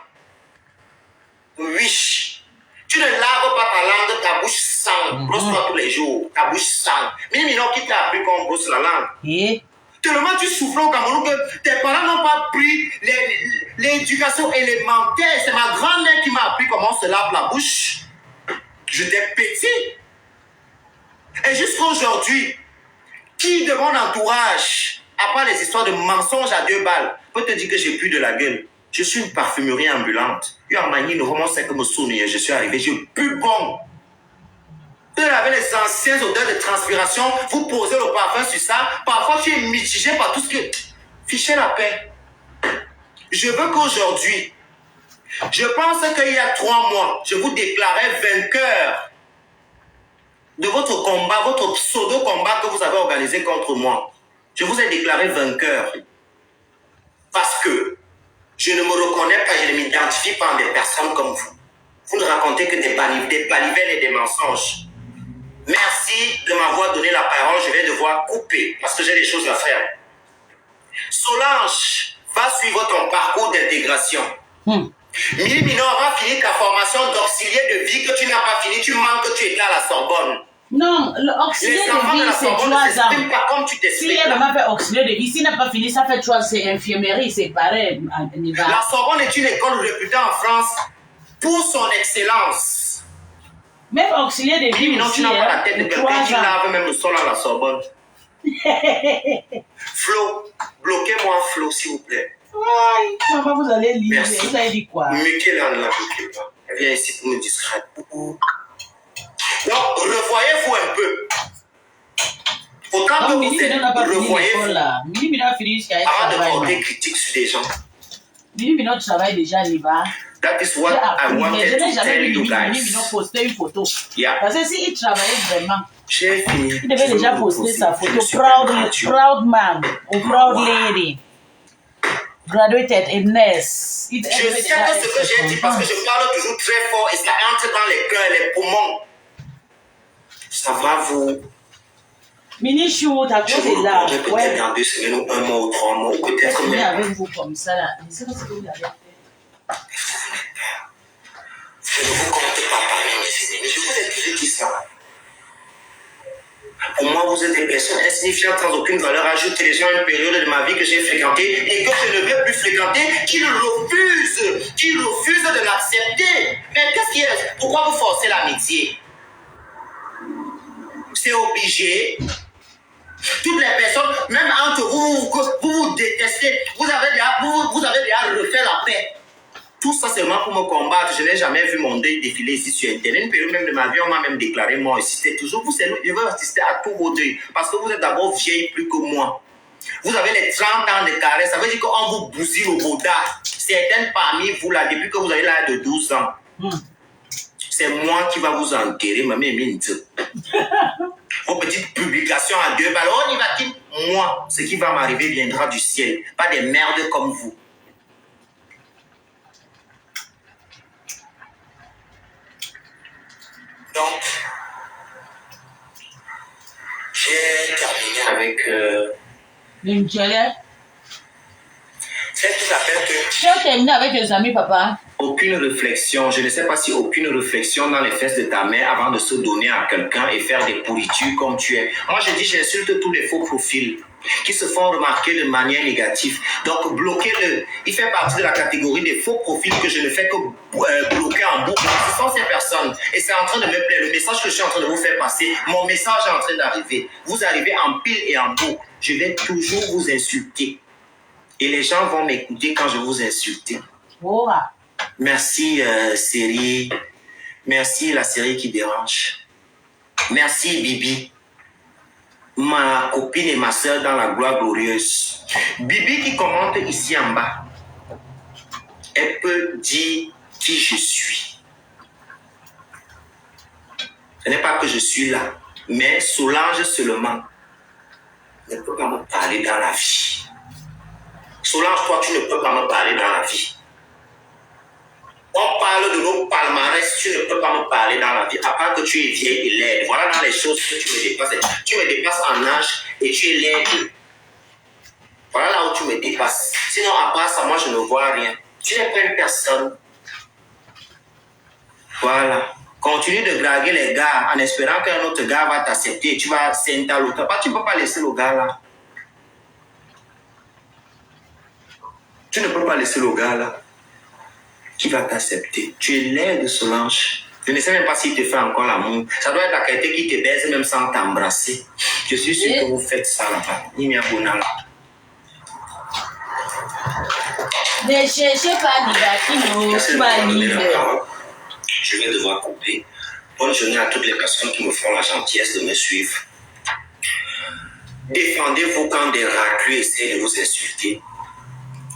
Oui. Tu ne laves pas ta langue, ta bouche sent. Brosse-toi tous les jours, ta bouche sent. Minimum, qui t'a appris qu'on brosse la langue? Et? Tellement tu souffres au Cameroun que tes parents n'ont pas pris l'éducation élémentaire. C'est ma grand-mère qui m'a appris comment on se lave la bouche. J'étais petit. Et jusqu'à aujourd'hui, qui de mon entourage, à part les histoires de mensonges à 2 balles, peut te dire que j'ai plus de la gueule? Je suis une parfumerie ambulante. Je suis arrivé, j'ai plus bon. Vous avez les anciennes odeurs de transpiration, vous posez le parfum sur ça. Parfois, tu es mitigé par tout ce que... Fichez la paix. Je veux qu'aujourd'hui, je pense qu'il y a 3 mois, je vous déclarais vainqueur de votre combat, votre pseudo-combat que vous avez organisé contre moi. Je vous ai déclaré vainqueur. Parce que je ne me reconnais pas, je ne m'identifie pas en des personnes comme vous. Vous ne racontez que des balivelles et des mensonges. Merci de m'avoir donné la parole. Je vais devoir couper parce que j'ai des choses à faire. Solange, va suivre ton parcours d'intégration. Mili Minor va finir ta formation d'auxiliaire de vie que tu n'as pas fini. Tu manques que tu étais à la Sorbonne. Non, l'auxiliaire de vie, c'est 3 ans. Pas comme tu t'expliques. S'il est vraiment fait auxiliaire de vie, s'il n'a pas fini, ça fait 3 ans, c'est infirmerie, c'est pareil. La Sorbonne est une école réputée en France pour son excellence. Même auxiliaire de vie, non, tu n'as pas la tête de quelqu'un qui lave même le sol à la Sorbonne. Flo, bloquez-moi Flo, s'il vous plaît. Oui, maman, vous allez lire. Merci. Vous allez dire quoi? Mettez-la là, bloquez-la. Elle vient ici pour me distraire. Donc, revoyez-vous un peu. Autant que vous êtes, revoyez-vous. Avant de porter critique sur des gens. Mini travaille déjà, il va. That is what I wanted to tell you guys. Poster une photo. Yeah. Parce que s'il travaillait vraiment, j'ai fini. Il devait déjà poster sa photo. Proud man ou proud lady. Graduated in nurse. Je sais que ce que j'ai dit parce que je parle toujours très fort et ça entre dans les cœurs, les poumons. Ça va vous. Mini Chou, ta cause est là. Peut-être dans 2 semaines ou 1 mois ou 3 mois ou peut-être même. Avec vous comme ça là. Je sais pas ce que vous avez fait. Je ne vous compte pas parler, mes ennemis. Je vous ai dit qui ça. Pour moi, vous êtes des personnes insignifiantes sans aucune valeur ajoutée. Les gens à une période de ma vie que j'ai fréquentée et que je ne vais plus fréquenter, qui refusent de l'accepter. Mais qu'est-ce qui est? Pourquoi vous forcez l'amitié? C'est obligé. Toutes les personnes, même entre vous, vous détestez. Vous avez déjà refait la paix. Tout ça seulement pour me combattre. Je n'ai jamais vu mon deuil défiler ici sur Internet. Une période même de ma vie, on m'a même déclaré mort ici. C'était toujours vous. Je veux assister à tous vos deuils. Parce que vous êtes d'abord vieille plus que moi. Vous avez les 30 ans de carré. Ça veut dire qu'on vous bousille au boda. Certaines parmi vous, là, depuis que vous avez l'âge de 12 ans, c'est moi qui va vous enterrer, ma mère. Vos petites publications à 2 balles. On y va-t-il? Moi, ce qui va m'arriver viendra du ciel. Pas des merdes comme vous. Donc, j'ai terminé avec... C'est ce que j'appelle que... J'ai terminé avec tes amis, papa. Aucune réflexion, je ne sais pas si aucune réflexion dans les fesses de ta mère avant de se donner à quelqu'un et faire des pourritures comme tu es. Moi, je dis, j'insulte tous les faux profils qui se font remarquer de manière négative. Donc, bloquez-le. Il fait partie de la catégorie des faux profils que je ne fais que bloquer en boucle. Ce sont ces personnes. Et c'est en train de me plaire. Le message que je suis en train de vous faire passer, mon message est en train d'arriver. Vous arrivez en pile et en boucle. Je vais toujours vous insulter. Et les gens vont m'écouter quand je vous insulte. Oh. Merci, série. Merci, la série qui dérange. Merci, Bibi. ma copine et ma soeur dans la gloire glorieuse. Bibi qui commente ici en bas, elle peut dire qui je suis. Ce n'est pas que je suis là, mais Solange seulement ne peut pas me parler dans la vie. Solange, toi, tu ne peux pas me parler dans la vie. On parle de nos palmarès, tu ne peux pas me parler dans la vie, à part que tu es vieille et laide. Voilà dans les choses que tu me dépasses. Tu me dépasses en âge et tu es laide. Voilà là où tu me dépasses. Sinon, à part ça, moi, je ne vois rien. Tu n'es pas une personne. Voilà. Continue de draguer les gars en espérant qu'un autre gars va t'accepter. Tu vas sentir l'autre. Tu ne peux pas laisser le gars là. Tu ne peux pas laisser le gars là qui va t'accepter. Tu es laide, Solange. Je ne sais même pas s'il te fait encore l'amour. Ça doit être la qualité qui te baise même sans t'embrasser. Je suis sûr que vous faites ça là-bas. Nimia Bonala. Ne cherchez pas Nigatino, tu vas livrer. Je vais devoir couper. Bonne journée à toutes les personnes qui me font la gentillesse de me suivre. Défendez-vous quand des raclus essaient de vous insulter.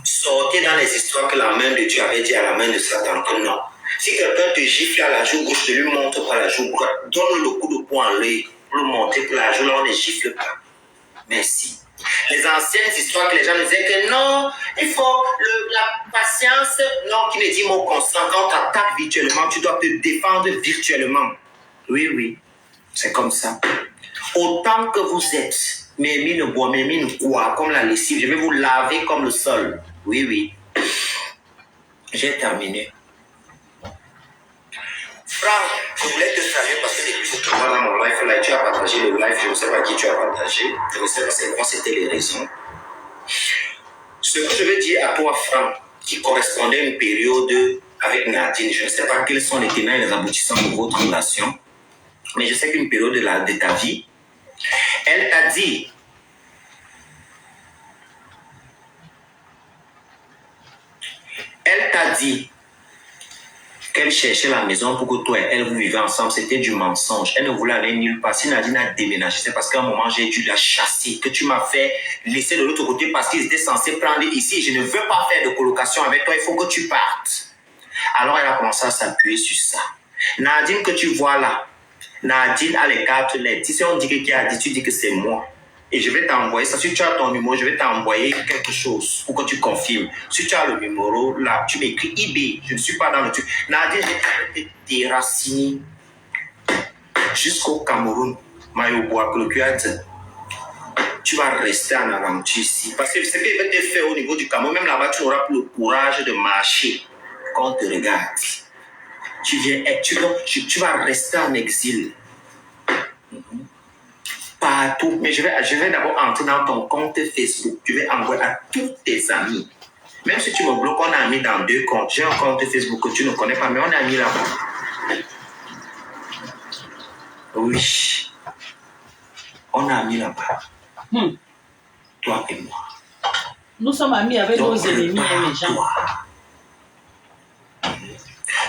Sortez dans les histoires que la main de Dieu avait dit à la main de Satan que non. Si quelqu'un te gifle à la joue gauche, ne lui montre pas la joue droite. Donne le coup de poing en l'œil pour le montrer que la joue là, on ne gifle pas. Merci. Les anciennes histoires que les gens disaient que non, il faut la patience, non, qui ne dit mot constant. Quand tu attaques virtuellement, tu dois te défendre virtuellement. Oui, oui, c'est comme ça. Autant que vous êtes, mémine bois, mémine quoi, comme la lessive, je vais vous laver comme le sol. Oui, oui. J'ai terminé. Franck, je voulais te saluer parce que depuis ce moment dans mon live, là, tu as partagé le live, je ne sais pas qui tu as partagé, je ne sais pas c'est quoi, c'était les raisons. Ce que je veux dire à toi, Franck, qui correspondait à une période avec Nadine, je ne sais pas quels sont les tenants et les aboutissants de votre relation, mais je sais qu'une période de ta vie, elle t'a dit, qu'elle cherchait la maison pour que toi et elle vous vivez ensemble, c'était du mensonge. Elle ne voulait aller nulle part. Si Nadine a déménagé, c'est parce qu'à un moment, j'ai dû la chasser, que tu m'as fait laisser de l'autre côté parce qu'ils étaient censés prendre ici. Je ne veux pas faire de colocation avec toi, il faut que tu partes. Alors, elle a commencé à s'appuyer sur ça. Nadine que tu vois là, Nadine a les 4 lettres. Si on dit que qui a dit, tu dis que c'est moi. Et je vais t'envoyer ça. Si tu as ton numéro, je vais t'envoyer quelque chose pour que tu confirmes. Si tu as le numéro, là, tu m'écris IB. Je ne suis pas dans le truc. Nadia, je vais te déraciner jusqu'au Cameroun. Mayoboa, que le cul a dit. Tu vas rester en aventure ici. Parce que ce qu'il va te faire au niveau du Cameroun, même là-bas, tu n'auras plus le courage de marcher quand on te regarde. Tu vas rester en exil. Partout, mais je vais d'abord entrer dans ton compte Facebook. Je vais envoyer à tous tes amis. Même si tu me bloques, on a mis dans 2 comptes. J'ai un compte Facebook que tu ne connais pas, mais on a mis là-bas. Oui. On a mis là-bas. Toi et moi. Nous sommes amis avec nos ennemis et les gens.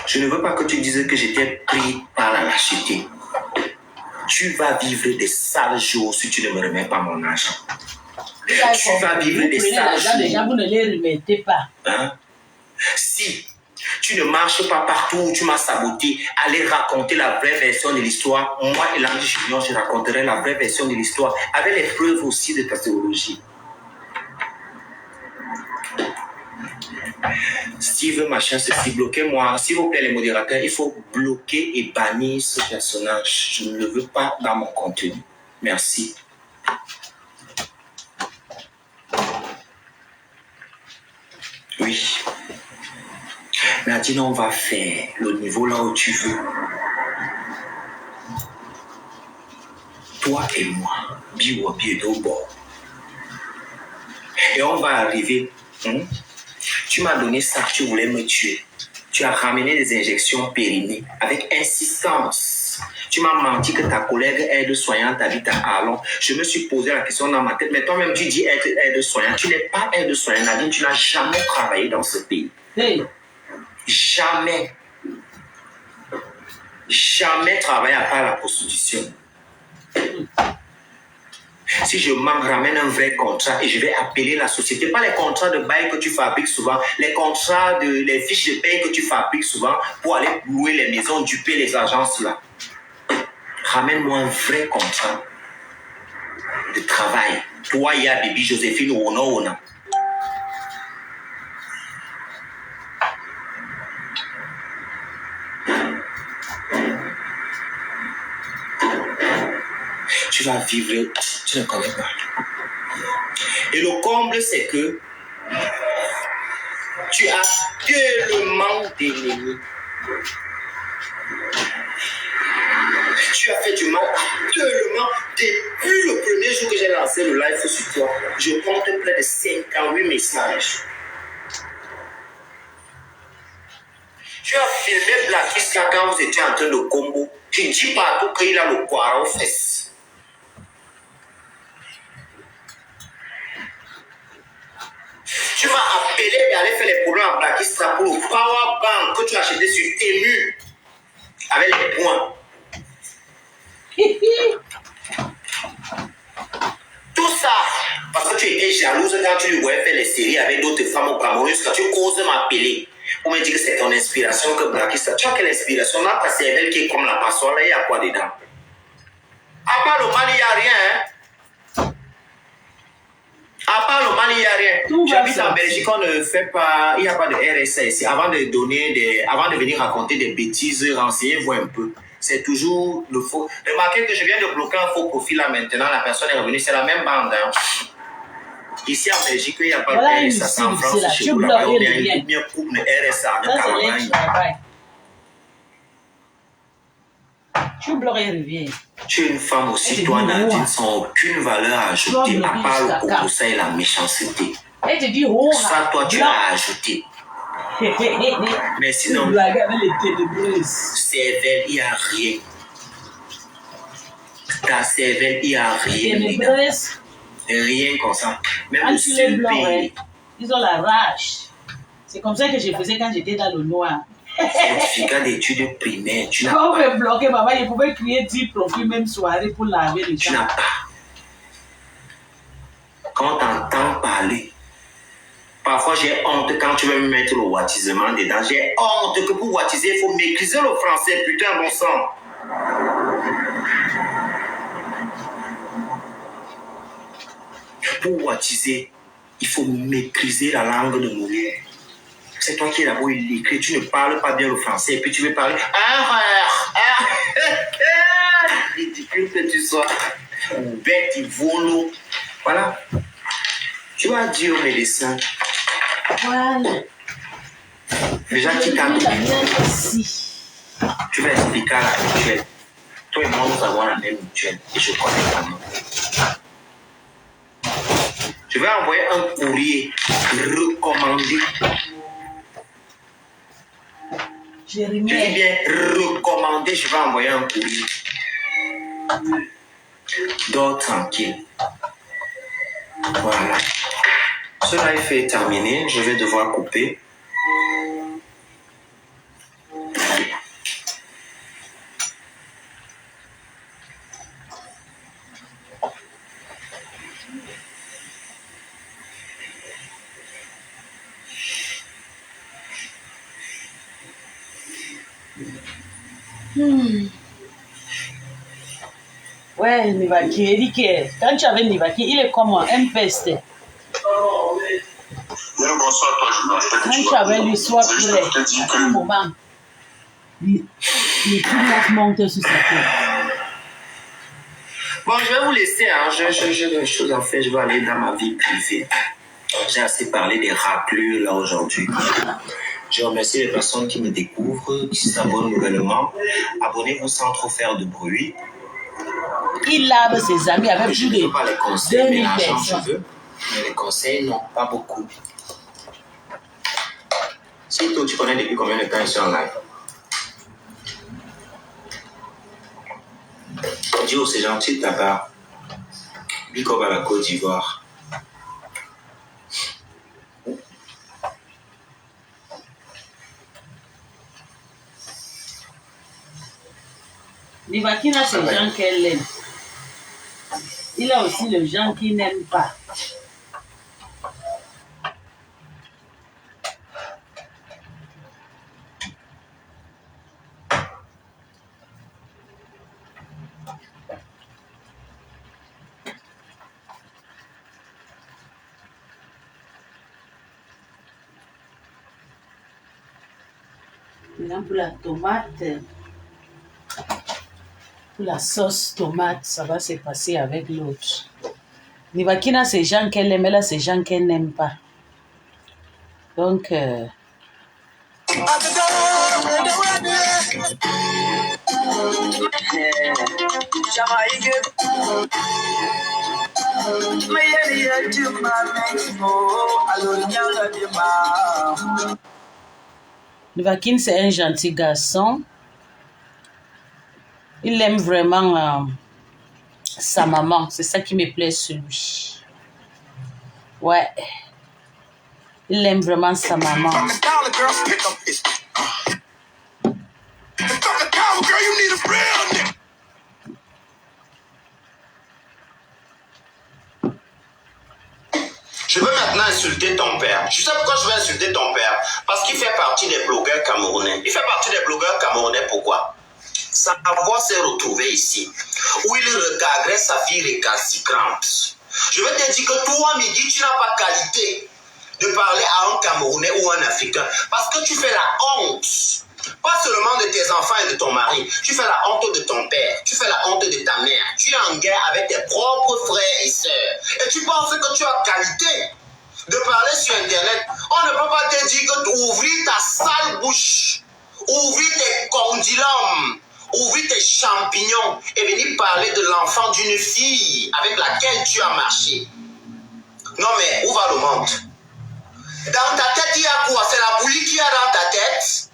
Je ne veux pas que tu dises que j'étais pris par la lâcheté. Tu vas vivre des sales jours si tu ne me remets pas mon argent. Tu vas vivre des sales jours. Les gens, vous ne les remettez pas. Hein? Si tu ne marches pas partout où tu m'as saboté, allez raconter la vraie version de l'histoire. Moi et l'Ange Junior, je raconterai la vraie version de l'histoire avec les preuves aussi de ta théologie. Steve, machin, ceci, bloquez-moi. S'il vous plaît, les modérateurs, il faut bloquer et bannir ce personnage. Je ne le veux pas dans mon contenu. Merci. Oui. Nadine, on va faire le niveau là où tu veux. Toi et moi, biwa biedobo. Et on va arriver. Tu m'as donné ça, tu voulais me tuer. Tu as ramené des injections périnnées avec insistance. Tu m'as menti que ta collègue aide-soignante habite à Arlon. Je me suis posé la question dans ma tête, mais toi-même tu dis aide-soignante. Tu n'es pas aide-soignante, Nadine, tu n'as jamais travaillé dans ce pays. Hey. Jamais. Jamais travaillé à part la prostitution. Si je manque, ramène un vrai contrat et je vais appeler la société. Pas les contrats de bail que tu fabriques souvent, les contrats, les fiches de paye que tu fabriques souvent pour aller louer les maisons, duper les agences là. Ramène-moi un vrai contrat de travail. Toi, il y a Bibi Joséphine Ona. Tu vas vivre, tu ne connais pas. Et le comble, c'est que tu as tellement d'ennemis. Tu as fait du mal tellement. Depuis le premier jour que j'ai lancé le live sur toi, je compte près de 58 messages. Tu as filmé Blackista quand vous étiez en train de combo. Tu dis partout qu'il a le poireau aux fesses. Tu m'as appelé et allé faire les problèmes à Blackista pour le power bank que tu as acheté sur Temu avec les points. Tout ça, parce que tu étais jalouse quand tu lui voyais faire les séries avec d'autres femmes au Cameroun, quand tu oses m'appeler pour me dire que c'est ton inspiration que Blackista. Tu as quelle inspiration? Là, ta cervelle qui est comme la passoire, là, il y a quoi dedans? À part le mal, il n'y a rien. Hein? À part le mal, il n'y a rien. J'habite en Belgique, on ne fait pas, il n'y a pas de RSA ici. Avant de venir raconter des bêtises, renseignez-vous un peu. C'est toujours le faux. Remarquez que je viens de bloquer un faux profil là maintenant. La personne est revenue. C'est la même bande. Hein. Ici en Belgique, il n'y a pas de RSA. C'est en France, chez vous. Là-bas, il y a une coupe de RSA. Tu bloques et reviens. Tu es une femme aussi, toi, Nadine, sans aucune valeur ajoutée, à part le coco et la méchanceté. Elle te dit, oh, ça, toi, tu l'as ajouté. Mais sinon, cervelle, il n'y a rien. Ta cervelle, il n'y a rien. Rien comme ça. Même quand le tu les bloques, pays. ils ont la rage. C'est comme ça que je faisais quand j'étais dans le noir. Certificat d'études primaires, tu n'as pas. Quand pas. on me bloquait, maman, je pouvais créer 10 profils même soirée pour laver les gens. Tu n'as pas. Quand tu entends parler, parfois j'ai honte quand tu veux me mettre le wattisement dedans. J'ai honte que pour wattiser, il faut maîtriser le français, putain, bon sang. Pour wattiser, il faut maîtriser la langue de Molière. C'est toi qui es là-bas, il écrit, tu ne parles pas bien le français, et puis tu veux parler. Ridicule que tu sois. Bête, volo. Voilà. Tu vas dire au médecin. Voilà. Déjà, qui t'a dit. Tu vas expliquer à la mutuelle. Toi et moi, nous avons la même mutuelle. Et je connais ta main. Je vais envoyer un courrier recommandé. Je dis bien recommandé, je vais envoyer un courrier. Dors tranquille. Voilà. Cela est fait terminer. Je vais devoir couper. Ouais, Nivaki, Eric, quand tu avais Nivaki, il est comment? Un peste. Quand tu avais lui, sois prêt. À un moment, les trucs montent sur sa tête. Bon, je vais vous laisser. Hein. J'ai des choses à faire. Je vais aller dans ma vie privée. J'ai assez parlé des raclures là aujourd'hui. Je remercie les personnes qui me découvrent, qui s'abonnent nouvellement. Abonnez-vous sans trop faire de bruit. Il lave ses amis avec je plus ne veux pas les conseils, 2000 mais l'argent, personnes. je veux. Mais les conseils, non, pas beaucoup. Si toi, tu connais depuis combien de temps ils sont en live? Dis c'est gentil de ta part. Big up à la Côte d'Ivoire. Nivaki, là, c'est gens qu'elle aime. Il y a aussi les gens qui n'aiment pas. Maintenant, pour la tomate, pour la sauce tomate, ça va se passer avec l'autre. Nivakina, c'est gens qu'elle aime, là, c'est gens qu'elle n'aime pas. Donc, Nivakine, c'est un gentil garçon. Il aime vraiment sa maman. C'est ça qui me plaît sur lui. Ouais. Il aime vraiment sa maman. Je veux maintenant insulter ton père. Tu sais pourquoi je veux insulter ton père? Parce qu'il fait partie des blogueurs camerounais. Il fait partie des blogueurs camerounais, pourquoi? Sa voix s'est retrouvée ici, où il regarderait sa fille récalcitrante. Je veux te dire que toi, Midi, tu n'as pas qualité de parler à un Camerounais ou un Africain. Parce que tu fais la honte. Pas seulement de tes enfants et de ton mari. Tu fais la honte de ton père. Tu fais la honte de ta mère. Tu es en guerre avec tes propres frères et sœurs. Et tu penses que tu as qualité de parler sur Internet. On ne peut pas te dire que tu ouvris ta sale bouche. Ouvrir tes condylums. Ouvrir tes champignons. Et venir parler de l'enfant d'une fille avec laquelle tu as marché. Non mais, où va le monde? Dans ta tête, il y a quoi? C'est la bouillie qu'il y a dans ta tête?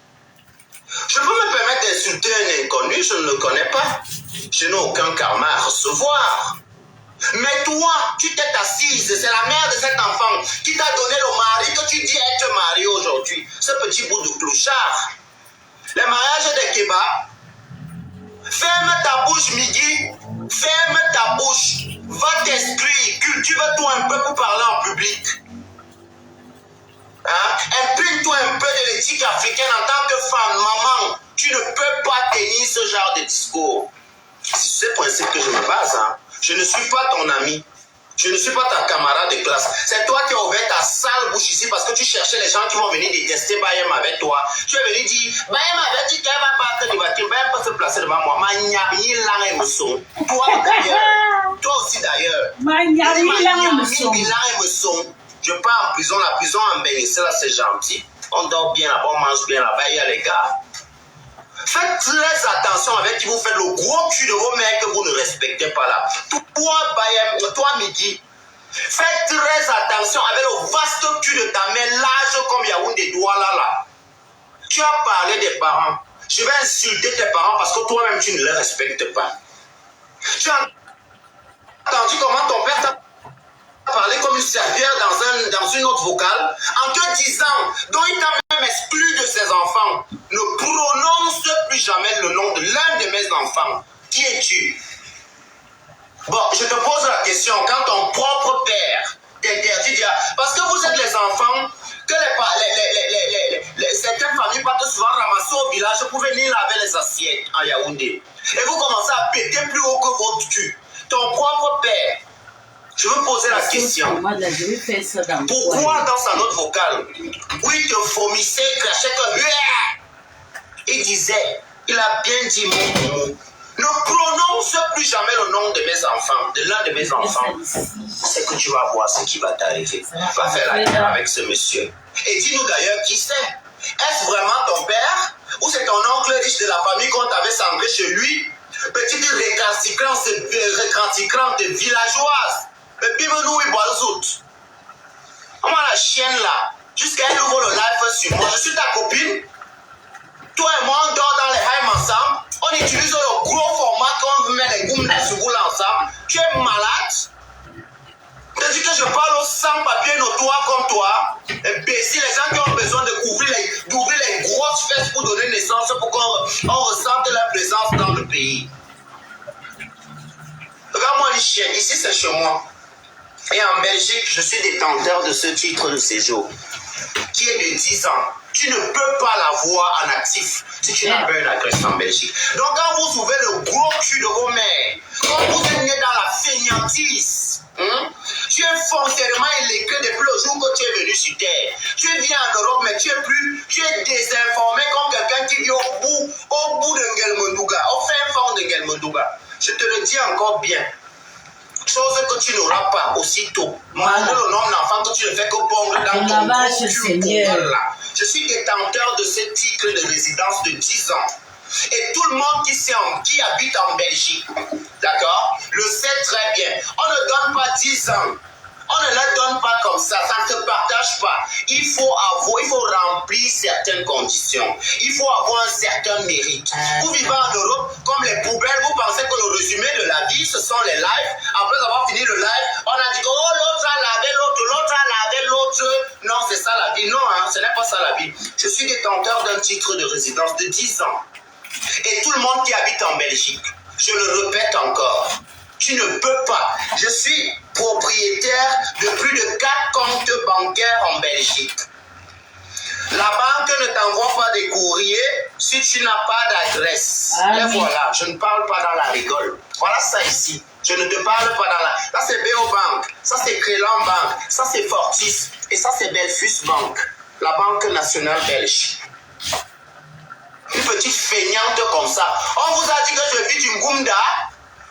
Je peux me permettre d'insulter un inconnu, je ne le connais pas. Je n'ai aucun karma à recevoir. Mais toi, tu t'es assise, c'est la mère de cet enfant qui t'a donné le mari que tu dis être marié aujourd'hui. Ce petit bout de clochard. Les mariages des kebabs. Ferme ta bouche, Midi. Ferme ta bouche. Va t'instruire. Cultive-toi un peu pour parler en public. Hein? Imprime-toi un peu de l'éthique africaine en tant que femme, maman. Tu ne peux pas tenir ce genre de discours. C'est ce principe que je me base. Hein? Je ne suis pas ton ami. Je ne suis pas ta camarade de classe. C'est toi qui as ouvert ta sale bouche ici parce que tu cherchais les gens qui vont venir détester Bayem avec toi. Tu es venu dire, Bayem avait dit qu'elle va pas te débattre, Bayem peut se placer devant moi. Toi d'ailleurs. Toi aussi d'ailleurs. Je pars en prison, la prison en Bénin, là c'est gentil. On dort bien là-bas, on mange bien là-bas, il y a les gars. Faites très attention avec qui vous faites le gros cul de vos mères que vous ne respectez pas là. Toi, Bayem, toi, Midi, faites très attention avec le vaste cul de ta mère, large comme Yaoundé Douala là. Tu as parlé des parents. Je vais insulter tes parents parce que toi-même tu ne les respectes pas. Tu as entendu comment ton père t'a parlé comme une servière dans une autre vocale en te disant, dont il t'a même exclu de ses enfants. Ne prononce plus jamais le nom de l'un de mes enfants. Qui es-tu? Bon, je te pose la question, quand ton propre père t'interdit de... Parce que vous êtes les enfants que certaines familles partent souvent ramasser au village pour venir laver les assiettes à Yaoundé. Et vous commencez à péter plus haut que votre cul. Ton propre père. Je veux poser la question. Pourquoi dans sa note vocale, où il te vomissait, crachait comme... Il disait, il a bien dit mon mot. Ne prononce plus jamais le nom de mes enfants, de l'un de mes enfants. C'est que tu vas voir ce qui va t'arriver. Va faire la guerre avec ce monsieur. Et dis-nous d'ailleurs qui c'est. Est-ce vraiment ton père? Ou c'est ton oncle riche de la famille qu'on t'avait semblé chez lui? Petite récalcitrante villageoise. Mais bim-nous, il boit le zout. Comment la chienne là, jusqu'à elle ouvre le live sur moi. Je suis ta copine. Toi et moi, on dort dans les haïms ensemble. On utilise le gros format quand on met les goums de souboule ensemble. Tu es malade. Tu dis que je parle au sans-papier notoire comme toi. Et baisser les gens qui ont besoin d'ouvrir les grosses fesses pour donner naissance pour qu'on ressente leur présence dans le pays. Regarde-moi, chienne. Ici, c'est chez moi. Et en Belgique, je suis détenteur de ce titre de séjour, qui est de 10 ans. Tu ne peux pas l'avoir en actif si tu n'as pas une adresse en Belgique. Donc, quand vous ouvrez le gros cul de vos mères, quand vous êtes né dans la fainéantise, tu es foncièrement illégal depuis le jour que tu es venu sur Terre. Tu viens en Europe, mais tu es désinformé comme quelqu'un qui vit au bout de Ngelmondouga, au fin fond de Ngelmondouga. Je te le dis encore bien. Chose que tu n'auras pas aussitôt. Malgré le nombre d'enfants que tu ne fais que pondre dans ton gros là. Je suis détenteur de ce titre de résidence de 10 ans. Et tout le monde qui habite en Belgique, d'accord, le sait très bien. On ne donne pas 10 ans. On ne la donne pas comme ça ne se partage pas. Il faut remplir certaines conditions. Il faut avoir un certain mérite. Vous vivez en Europe, comme les poubelles, vous pensez que le résumé de la vie, ce sont les lives. Après avoir fini le live, on a dit que l'autre a lavé l'autre a lavé l'autre. Non, c'est ça la vie. Non, ce n'est pas ça la vie. Je suis détenteur d'un titre de résidence de 10 ans. Et tout le monde qui habite en Belgique, je le répète encore, tu ne peux pas. Je suis propriétaire de plus de 4 comptes bancaires en Belgique. La banque ne t'envoie pas des courriers si tu n'as pas d'adresse. Et voilà, je ne parle pas dans la rigole. Voilà ça ici. Je ne te parle pas dans la... Ça c'est Beobank, ça c'est Crélan Bank, ça c'est Fortis et ça c'est Belfus Bank, la Banque nationale belge. Une petite feignante comme ça. On vous a dit que je vis du Ngunda.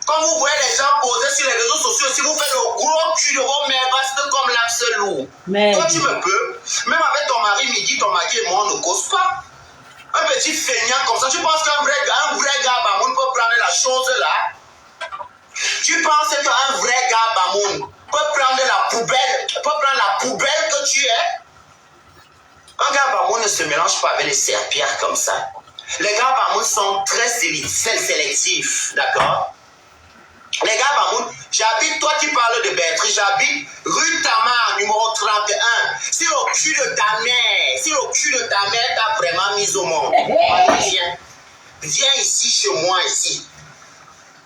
Quand vous voyez les gens poser sur les réseaux sociaux, si vous faites le gros cul de vos mères, vaste comme l'axe lourd. Toi, tu me peux. Même avec ton mari midi, ton mari et moi, on ne cause pas. Un petit feignant comme ça, tu penses qu'un vrai gars Bamoun peut prendre la chose là? Tu penses qu'un vrai gars Bamoun peut prendre la poubelle que tu es? Un gars Bamoun ne se mélange pas avec les serpillères comme ça. Les gars Bamoun sont très sélectifs, d'accord? Les gars Bamoun, j'habite, toi qui parles de Bertry, j'habite rue Tamar, numéro 31. Si le cul de ta mère t'a vraiment mis au monde, viens ici chez moi ici.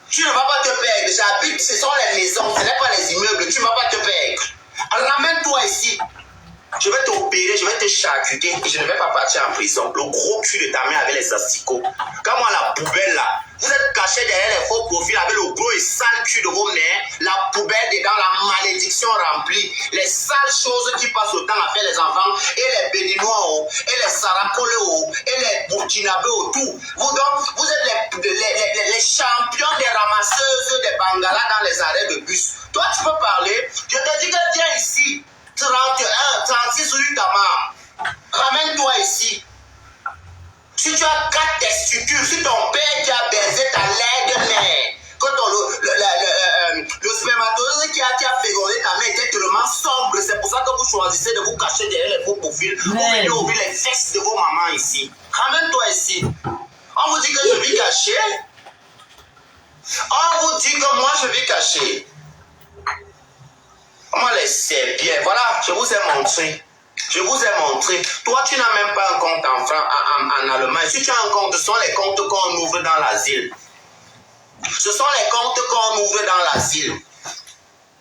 Tu ne vas pas te perdre, j'habite, ce sont les maisons, ce n'est pas les immeubles, tu ne vas pas te perdre. Ramène-toi ici. Je vais t'opérer, je vais te charcuter et je ne vais pas partir en prison. Le gros cul de ta mère avec les asticots. Comme moi, la poubelle là, vous êtes caché derrière les faux profils avec le gros et sale cul de vos mères, la poubelle dedans, la malédiction remplie, les sales choses qui passent le temps à faire les enfants, et les Béninois, et les Saracolés, et les Burkinabés autour. Vous êtes les champions des ramasseuses des Bangalas dans les arrêts de bus. Toi, tu peux parler, je te dis que viens ici. 36 rue Tamar. Ramène-toi ici. Si tu as 4 testicules, si ton père qui a baisé ta laide mère, quand le spermatozoïde qui a fécondé ta mère était tellement sombre, c'est pour ça que vous choisissez de vous cacher derrière les faux profils. Vous venez ouvrir les fesses de vos mamans ici. Ramène-toi ici. On vous dit que je vis caché. On vous dit que moi je vis caché. Moi, les serpillères, voilà, je vous ai montré. Toi, tu n'as même pas un compte en Allemagne. Si tu as un compte, ce sont les comptes qu'on ouvre dans l'asile.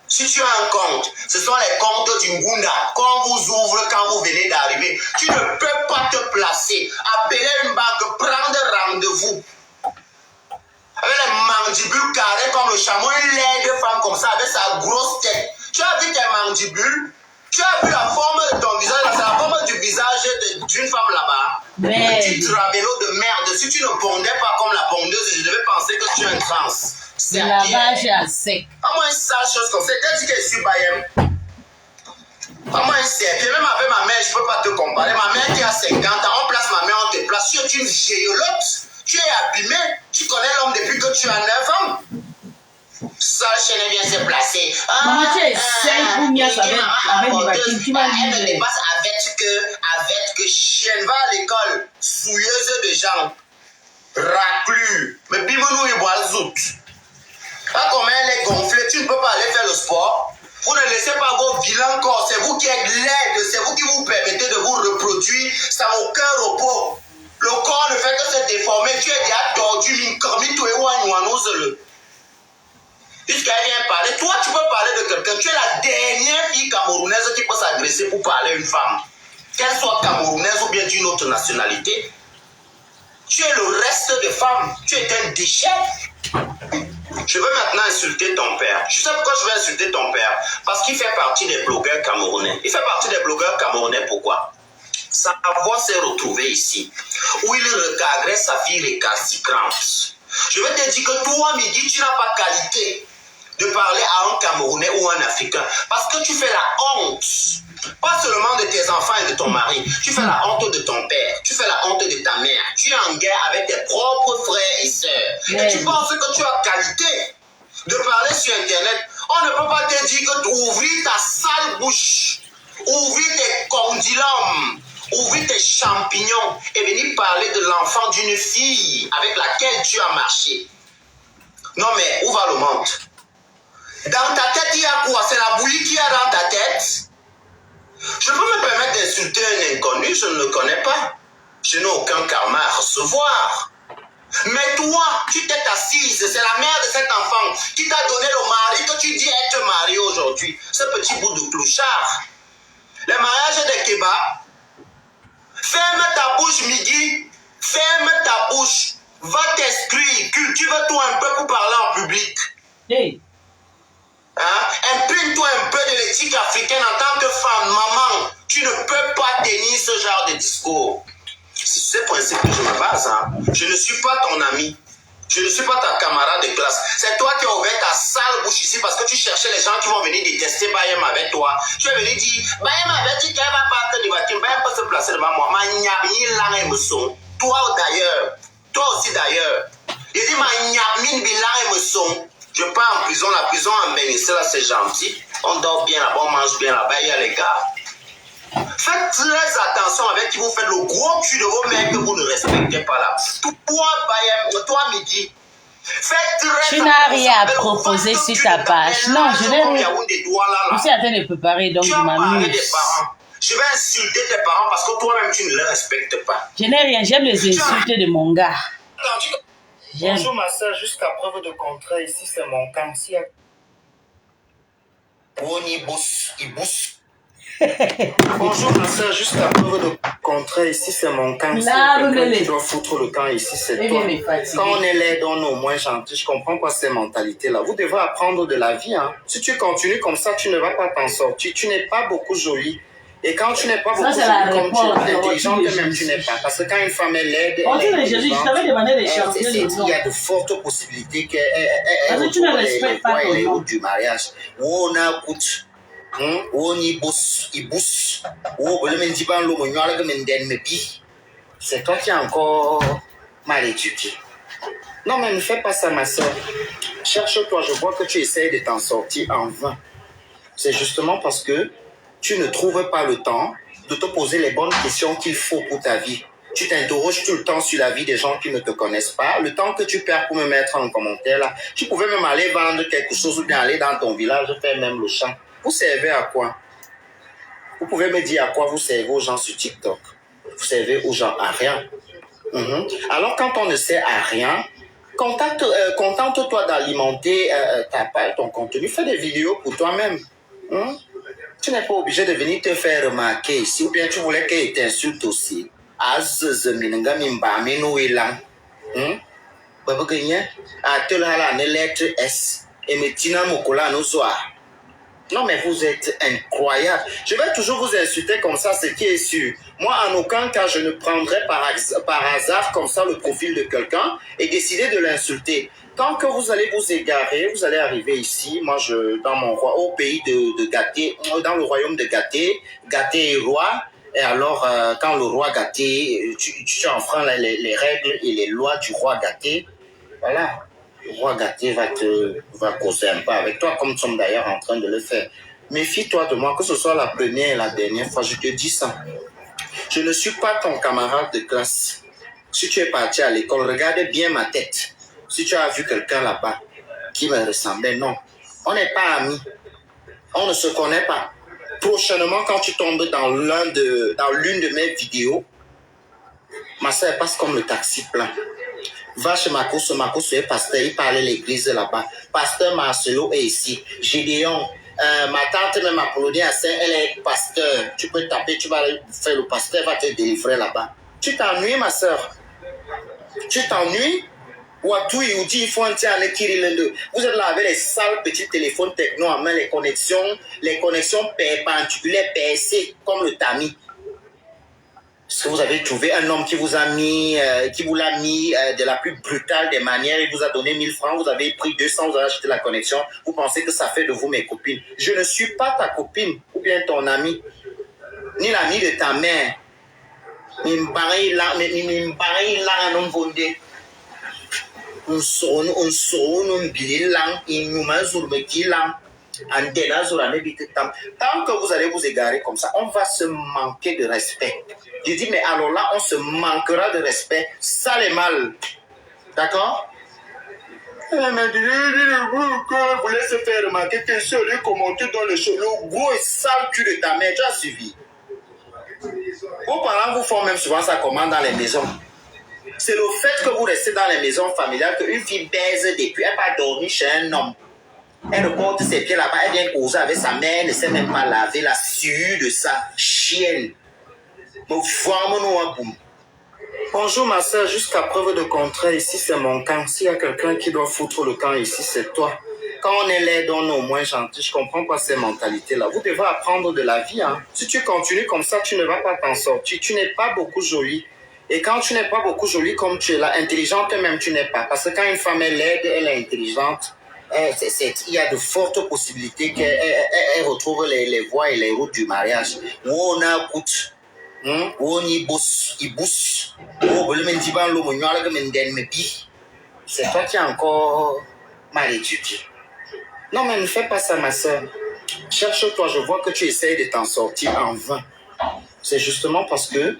Si tu as un compte, ce sont les comptes du Ngunda qu'on vous ouvre quand vous venez d'arriver. Tu ne peux pas te placer. Appeler une banque, prendre rendez-vous. Avec les mandibules carrées comme le chameau, une laide femme comme ça, avec sa grosse tête. Tu as vu tes mandibules? Tu as vu la forme de ton visage? C'est la forme du visage d'une femme là-bas. Petit travélo de merde. Si tu ne pondais pas comme la pondeuse, je devais penser que tu es un trans. C'est la vache à sec. Pas-moi une sale chose comme ça. T'as dit que je suis Bayem. Pas-moi un serpent. Même avec ma mère, je ne peux pas te comparer. Ma mère qui a 50 ans, on place ma mère, on te place. Tu es une géolote. Tu es abîmé. Tu connais l'homme depuis que tu as 9 ans. Seul chaîne vient se placer. Maman, tu es 5 ou mieux avec du tu vas elle me dépasse avec que chienne va à l'école, souilleuse de gens, raclure. Mais bimounou et bois zout. Pas comment elle est gonflée, tu ne peux pas aller faire le sport. Vous ne laissez pas vos vilains corps, c'est vous qui êtes laide, c'est vous qui vous permettez de vous reproduire sans aucun repos. Le corps ne fait que se déformer, tu es déjà tordu, jusqu'à vient parler. Toi, tu peux parler de quelqu'un. Tu es la dernière fille camerounaise qui peut s'agresser pour parler à une femme. Qu'elle soit camerounaise ou bien d'une autre nationalité. Tu es le reste des femmes. Tu es un déchet. Je veux maintenant insulter ton père. Tu sais pourquoi je veux insulter ton père? Parce qu'il fait partie des blogueurs camerounais. Il fait partie des blogueurs camerounais. Pourquoi? Sa voix s'est retrouvée ici, où il regarderait sa fille récalcitrante. Je vais te dire que toi, Midi, tu n'as pas qualité de parler à un Camerounais ou un Africain. Parce que tu fais la honte. Pas seulement de tes enfants et de ton mari. Tu fais la honte de ton père. Tu fais la honte de ta mère. Tu es en guerre avec tes propres frères et sœurs. Et tu penses que tu as qualité de parler sur Internet. On ne peut pas te dire que tu ouvres ta sale bouche. Ouvrir tes condylums. Ouvrir tes champignons et venir parler de l'enfant d'une fille avec laquelle tu as marché. Non mais, où va le monde? Dans ta tête, il y a quoi? C'est la bouillie qu'il y a dans ta tête? Je peux me permettre d'insulter un inconnu, je ne le connais pas. Je n'ai aucun karma à recevoir. Mais toi, tu t'es assise, c'est la mère de cet enfant qui t'a donné le mari que tu dis être marié aujourd'hui. Ce petit bout de clochard. Le mariage des kebabs. Ferme ta bouche, Midi. Ferme ta bouche. Va t'inscrire. Cultive-toi un peu pour parler en public. Hey. Hein? Imprime-toi un peu de l'éthique africaine en tant que femme. Maman, tu ne peux pas tenir ce genre de discours. C'est ce principe que je me base. Hein? Je ne suis pas ton ami. Je ne suis pas ta camarade de classe. C'est toi qui as ouvert ta sale bouche ici parce que tu cherchais les gens qui vont venir détester Bayem avec toi. Tu es venu dire, Bayem avait dit qu'elle va partir du bâtiment, Bayem peut se placer devant moi. Toi d'ailleurs, toi aussi d'ailleurs. Il dit, je pars en prison, la prison en Bénissé, là c'est gentil. On dort bien là-bas, on mange bien là-bas, il y a les gars. Faites très attention avec qui vous faites le gros cul de vos mecs que vous ne respectez pas là. Toi, Bayem, toi, Midi, faites très Tu n'as rien à proposer sur ta page. Non, je n'ai rien. Je suis en train de préparer, donc je m'amuse. Je vais insulter tes parents parce que toi-même, tu ne les respectes pas. Je n'ai rien, j'aime les insultes de mon gars. Bonjour ma soeur, jusqu'à preuve de contraire, ici c'est mon camp. Bonjour ma soeur, jusqu'à preuve de contraire, ici c'est mon camp. Tu dois foutre le camp ici, c'est toi. Quand on est laid, on est au moins gentil. Je comprends pas ces mentalités-là. Vous devez apprendre de la vie. Hein. Si tu continues comme ça, tu ne vas pas t'en sortir. Tu n'es pas beaucoup jolie. Et quand tu n'es pas beaucoup jolie, comme tu es intelligente, même tu n'es pas. Parce que quand une femme est laide, il y a de fortes possibilités qu'elle retrouve les poids et les routes du mariage. C'est toi qui es encore mal éduqué. Non, mais ne fais pas ça, ma soeur. Cherche-toi, je vois que tu essayes de t'en sortir en vain. C'est justement parce que tu ne trouves pas le temps de te poser les bonnes questions qu'il faut pour ta vie. Tu t'interroges tout le temps sur la vie des gens qui ne te connaissent pas. Le temps que tu perds pour me mettre en commentaire, là, tu pouvais même aller vendre quelque chose ou bien aller dans ton village faire même le champ. Vous servez à quoi? Vous pouvez me dire à quoi vous servez aux gens sur TikTok? Vous servez aux gens à rien. Alors, quand on ne sert à rien, contente-toi d'alimenter ta page, ton contenu. Fais des vidéos pour toi-même. Tu n'es pas obligé de venir te faire remarquer ici, ou bien tu voulais qu'elle t'insulte aussi. Non, mais vous êtes incroyable. Je vais toujours vous insulter comme ça, ce qui est sûr. Moi, en aucun cas, je ne prendrai par hasard comme ça le profil de quelqu'un et décider de l'insulter. Tant que vous allez vous égarer, vous allez arriver ici, moi, dans mon au pays de Gaté, dans le royaume de Gaté. Gaté est roi. Et alors, quand le roi Gaté, tu enfreins les règles et les lois du roi Gaté, voilà. Le roi Gaté va causer un peu avec toi, comme nous sommes d'ailleurs en train de le faire. Méfie-toi de moi, que ce soit la première et la dernière fois, je te dis ça. Je ne suis pas ton camarade de classe. Si tu es parti à l'école, regarde bien ma tête. Si tu as vu quelqu'un là-bas qui me ressemblait, non. On n'est pas amis. On ne se connaît pas. Prochainement, quand tu tombes dans l'une de mes vidéos, ma soeur passe comme le taxi plein. Va chez Marcos est pasteur, il parlait à l'église là-bas. Pasteur Marcelo est ici. Gédéon, ma tante même Apollonie à Saint, elle est pasteur. Tu peux taper, tu vas faire le pasteur, va te délivrer là-bas. Tu t'ennuies, ma soeur? Tu t'ennuies? Ou à tout, il dit, il faut un tir à l'équilibre. Vous êtes là avec les sales petits téléphones techno en main, les connexions perpendiculaires percées, comme le tamis. Est-ce que vous avez trouvé un homme qui vous l'a mis de la plus brutale des manières, il vous a donné 1000 francs, vous avez pris 200, vous avez acheté la connexion, vous pensez que ça fait de vous mes copines. Je ne suis pas ta copine ou bien ton ami, ni l'ami de ta mère. Tant que vous allez vous égarer comme ça, on va se manquer de respect. Je dis, mais alors là, on se manquera de respect. Ça les mal. D'accord? Vous laissez faire remarquer que celui commenté dans le show, le gros et sale cul de ta mère, tu as suivi. Vos parents vous font même souvent ça comment dans les maisons. C'est le fait que vous restez dans les maisons familiales qu'une fille baise depuis, elle va dormir chez un homme. Elle porte ses pieds là-bas, elle vient causer avec sa mère, elle ne sait même pas laver la sueur de sa chienne. Bonjour ma soeur, jusqu'à preuve de contraire, ici c'est mon camp. S'il y a quelqu'un qui doit foutre le camp ici, c'est toi. Quand on est laid, on est au moins gentil. Je comprends pas ces mentalités-là. Vous devez apprendre de la vie. Hein. Si tu continues comme ça, tu ne vas pas t'en sortir. Tu n'es pas beaucoup jolie. Et quand tu n'es pas beaucoup jolie comme tu es là, intelligente même tu n'es pas. Parce que quand une femme est laide, elle est intelligente. Il y a de fortes possibilités qu'elle retrouve les voies et les routes du mariage. On a coûte. C'est toi qui es encore mal étudié. Non, mais ne fais pas ça, ma soeur. Cherche-toi, je vois que tu essayes de t'en sortir en vain. C'est justement parce que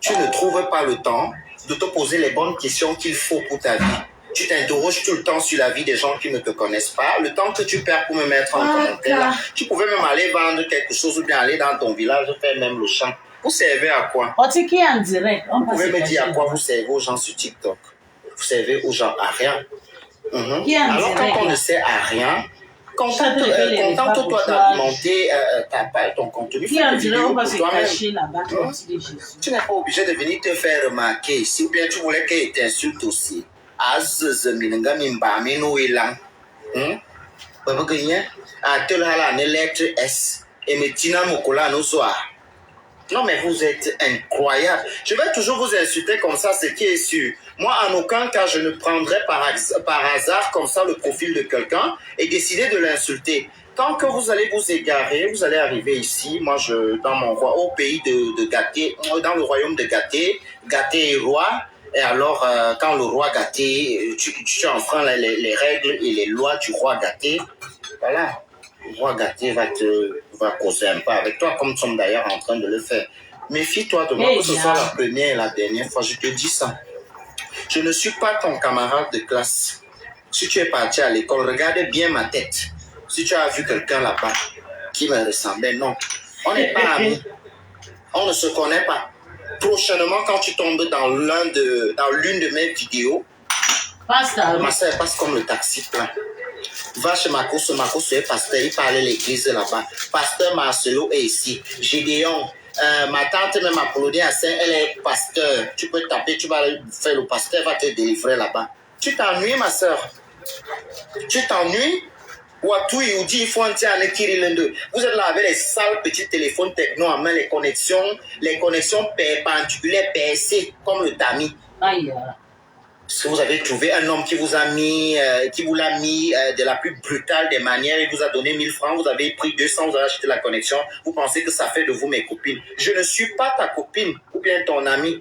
tu ne trouves pas le temps de te poser les bonnes questions qu'il faut pour ta vie. Tu t'interroges tout le temps sur la vie des gens qui ne te connaissent pas. Le temps que tu perds pour me mettre en commentaire, tu pouvais même aller vendre quelque chose ou bien aller dans ton village faire même le champ. Vous servez à quoi? On dit qui est en direct. Vous pouvez me dire à quoi vous servez aux gens sur TikTok? Vous servez aux gens à rien. Alors quand on ne sert à rien, contente-toi d'alimenter ta page, ton contenu. Qui en direct, on va se cacher là-bas. Tu n'es pas obligé de venir te faire remarquer ici, ou bien tu voulais qu'elle t'insulte aussi. Lettre S. Et Metina Mokola Nozoa. Non, mais vous êtes incroyable. Je vais toujours vous insulter comme ça, ce qui est sûr. Moi, en aucun cas, je ne prendrai par hasard comme ça le profil de quelqu'un et décider de l'insulter. Tant que vous allez vous égarer, vous allez arriver ici, moi, dans mon au pays de Gaté, dans le royaume de Gaté, Gaté est roi. Et alors, quand le roi Gaté, tu enfreins les règles et les lois du roi Gaté, voilà. Le roi Gaté va causer un peu avec toi, comme nous sommes d'ailleurs en train de le faire. Méfie-toi de moi, que ce soit la première et la dernière fois, je te dis ça. Je ne suis pas ton camarade de classe. Si tu es parti à l'école, regarde bien ma tête. Si tu as vu quelqu'un là-bas qui me ressemblait, non. On n'est pas amis. On ne se connaît pas. Prochainement, quand tu tombes dans l'une de mes vidéos, ma soeur passe comme le taxi plein. Va chez Marcos est pasteur, il parlait à l'église là-bas. Pasteur Marcelo est ici. Gédéon, ma tante même Apollonie à Saint, elle est pasteur. Tu peux taper, tu vas faire le pasteur, va te délivrer là-bas. Tu t'ennuies, ma soeur? Tu t'ennuies? Ou à tout, il dit, il faut un tir à l'équilibre. Vous êtes là avec les sales petits téléphones techno en main, les connexions perpendiculaires percées, comme le tamis. Aïe. Est-ce que vous avez trouvé un homme qui vous l'a mis de la plus brutale des manières, il vous a donné 1000 francs, vous avez pris 200, vous avez acheté la connexion, vous pensez que ça fait de vous mes copines. Je ne suis pas ta copine ou bien ton ami,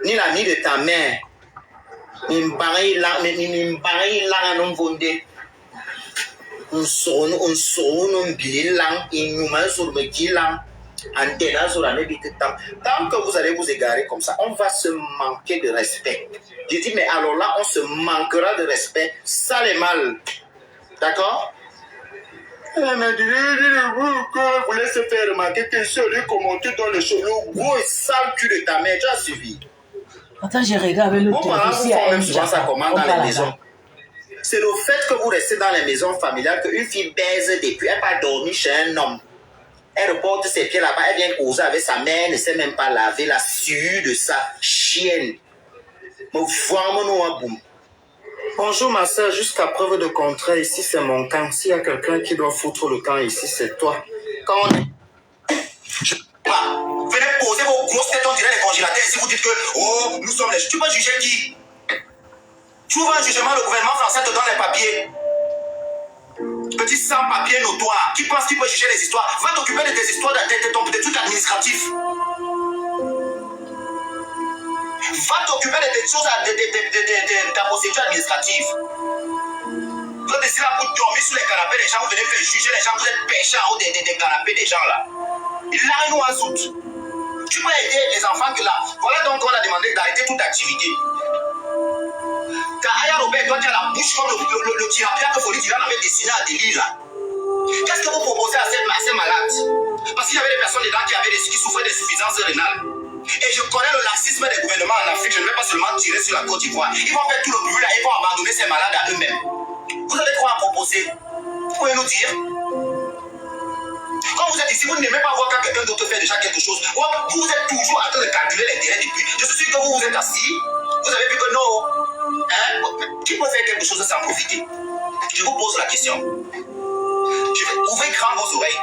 ni l'ami de ta mère. Tant que vous allez vous égarer comme ça, on va se manquer de respect. Je dis, mais alors là, on se manquera de respect. Ça les mal. D'accord? Vous laissez faire remarquer que celui commenté dans le show, le gros et sale cul de ta mère, tu as suivi. Attends, je regarde avec le Vos parents vous font même souvent ça comment dans les maisons. C'est le fait que vous restez dans les maisons familiales qu'une fille baise depuis, elle part dormir chez un homme. Elle reporte ses pieds là-bas, elle vient causer avec sa mère, elle ne sait même pas laver la sueur de sa chienne. Bonjour ma soeur, jusqu'à preuve de contraire, ici c'est mon camp. S'il y a quelqu'un qui doit foutre le camp ici, c'est toi. Quand on est... Venez poser vos grosses têtes, on dirait les congélateurs. Si vous dites que, oh, nous sommes les... Tu peux juger qui? Tu ouvres un jugement, le gouvernement français te donne les papiers. Petit sans-papier notoire, qui pense qu'il peut juger les histoires, va t'occuper de tes histoires, de trucs administratifs. Va t'occuper de tes choses, de ta procédure administrative. Vous êtes ici là pour dormir sur les canapés des gens, vous venez faire juger les gens, vous êtes péchés en haut des canapés des gens là. Il a nous en soute. Tu peux aider les enfants que là. Voilà donc on a demandé d'arrêter toute activité. Car Aya Robert, toi tu as la bouche comme le tilapia que Folie Dylan avait dessiné à Delhi là. Qu'est-ce que vous proposez à ces malades? Parce qu'il y avait des personnes dedans qui souffraient d'insuffisance rénale. Et je connais le laxisme des gouvernements en Afrique. Je ne vais pas seulement tirer sur la Côte d'Ivoire. Ils vont faire tout le bruit là, ils vont abandonner ces malades à eux-mêmes. Vous avez quoi à proposer? Vous pouvez nous dire? Quand vous êtes ici, vous n'aimez pas voir quand quelqu'un d'autre fait déjà quelque chose. Vous êtes toujours en train de calculer l'intérêt du but. Je suis sûr que vous êtes assis. Vous avez vu que non. Hein? Qui peut faire quelque chose sans profiter? Je vous pose la question. Je vais ouvrir grand vos oreilles.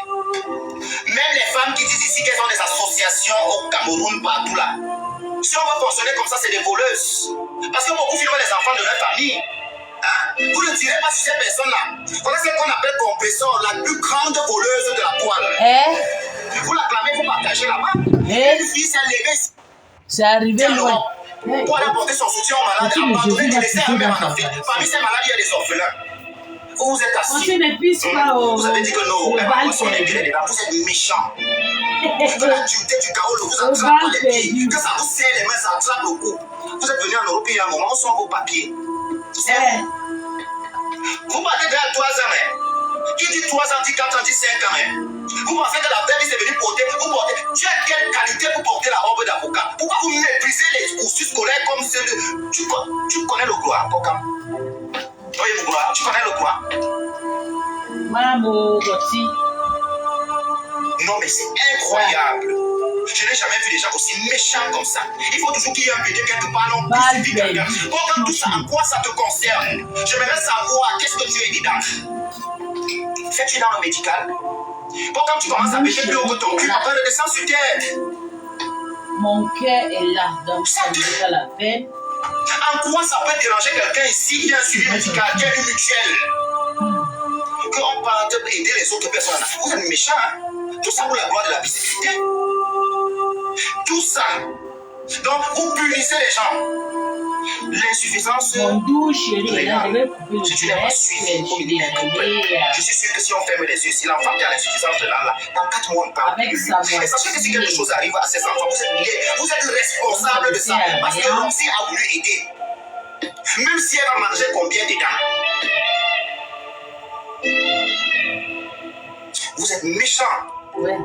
Même les femmes qui disent ici qu'elles ont des associations au Cameroun, partout là. Si on veut fonctionner comme ça, c'est des voleuses. Parce que beaucoup filment les enfants de leur famille. Hein? Vous ne direz pas sur ces personnes-là. Voilà ce qu'on appelle compresseur, la plus grande voleuse de la toile. Vous l'acclamez, vous partagez là-bas. Une fille s'est levée. C'est arrivé loin. Pour aller apporter son soutien aux malades, abandonner, de laisser un même en Afrique. Parmi ces malades, il y a des orphelins. Vous êtes assis. Vous avez dit que non, les parents sont les biens, vous êtes méchants. Que la dureté du chaos vous attrape par les pieds, que ça vous serre les mains, ça attrape le cou. Vous êtes venu en Europe il y a un moment, on sort vos papiers. Vous partez de 3 ans, hein. Qui dit 3 ans, dit 4 ans, dit 5 ans, hein. Vous pensez que la belle est venue porter, vous portez. Tu as quelle qualité pour porter la robe d'avocat? Pourquoi vous méprisez les cursus scolaires comme ceux de. Tu connais le gloire, Pokam? Oui, le gloire, tu connais le gloire? Maman, aussi. Non, mais c'est incroyable. Je n'ai jamais vu des gens aussi méchants comme ça. Il faut toujours qu'il y ait un pédé quelque part, non plus quelqu'un. Pourquoi tout ça, en quoi ça te concerne? J'aimerais savoir, qu'est-ce que tu es dedans? Fais-tu dans le médical? Pourquoi tu commences à péter plus haut que ton cul? Après, le descend sur terre. Mon cœur est là, donc ça me fait la peine. En quoi ça peut déranger quelqu'un ici qui a un suivi médical, qui a une mutuelle? Qu'on parle d'aider les autres personnes. Vous êtes méchants, hein? Tout ça pour la gloire de la visibilité. Tout ça. Donc, vous punissez les gens. L'insuffisance. Mon doux chéri, là, je vais couper le si tu n'es pas suivi, je suis sûr que si on ferme les yeux, si l'enfant qui a l'insuffisance de là, dans 4 mois, on parle plus. Et sachez que si quelque chose arrive à ces enfants, vous êtes responsable de ça. Parce que l'OMSI a voulu aider. Même si elle va manger combien dedans. Vous êtes méchants. Ouais.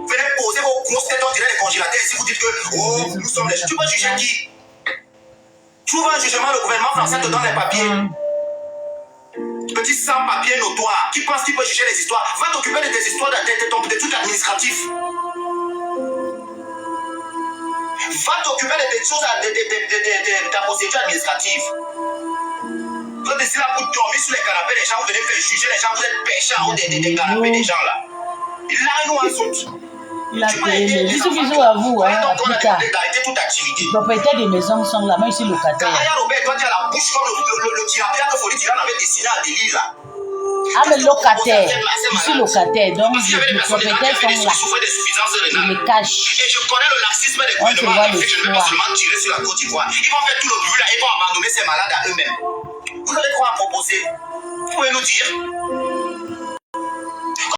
Venez poser vos grosses têtes, on dirait les congélateurs. Si vous dites que, oh, nous sommes les... Tu peux juger qui? Tu ouvres un jugement, le gouvernement français te donne les papiers. Petit sans-papier notoire, qui pense qu'il peut juger les histoires. Va t'occuper de tes histoires, de trucs administratifs. Va t'occuper de tes choses, de ta procédure administrative. Vous êtes ici là pour dormir sur les canapés des gens, vous venez faire juger les gens, vous êtes péchés en haut des canapés des gens là. Il a nous en soute. Il a payé. Bisous, bisous à vous, hein, à plus tard. Les propriétaires des maisons sont là, moi je suis locataire. Aya Robert, toi tu as la bouche comme le tilapia que Folie Dylan avait dessiné à Delhi là. Ah, mais locataire. Je suis locataire, donc les propriétaires sont là. Ils me cachent. Et je connais le laxisme des gouvernements en Afrique, je ne vais pas seulement tirer sur la Côte d'Ivoire. Ils vont faire tout le bruit là, ils vont abandonner ces malades à eux-mêmes. Vous avez quoi à proposer? Vous pouvez nous dire?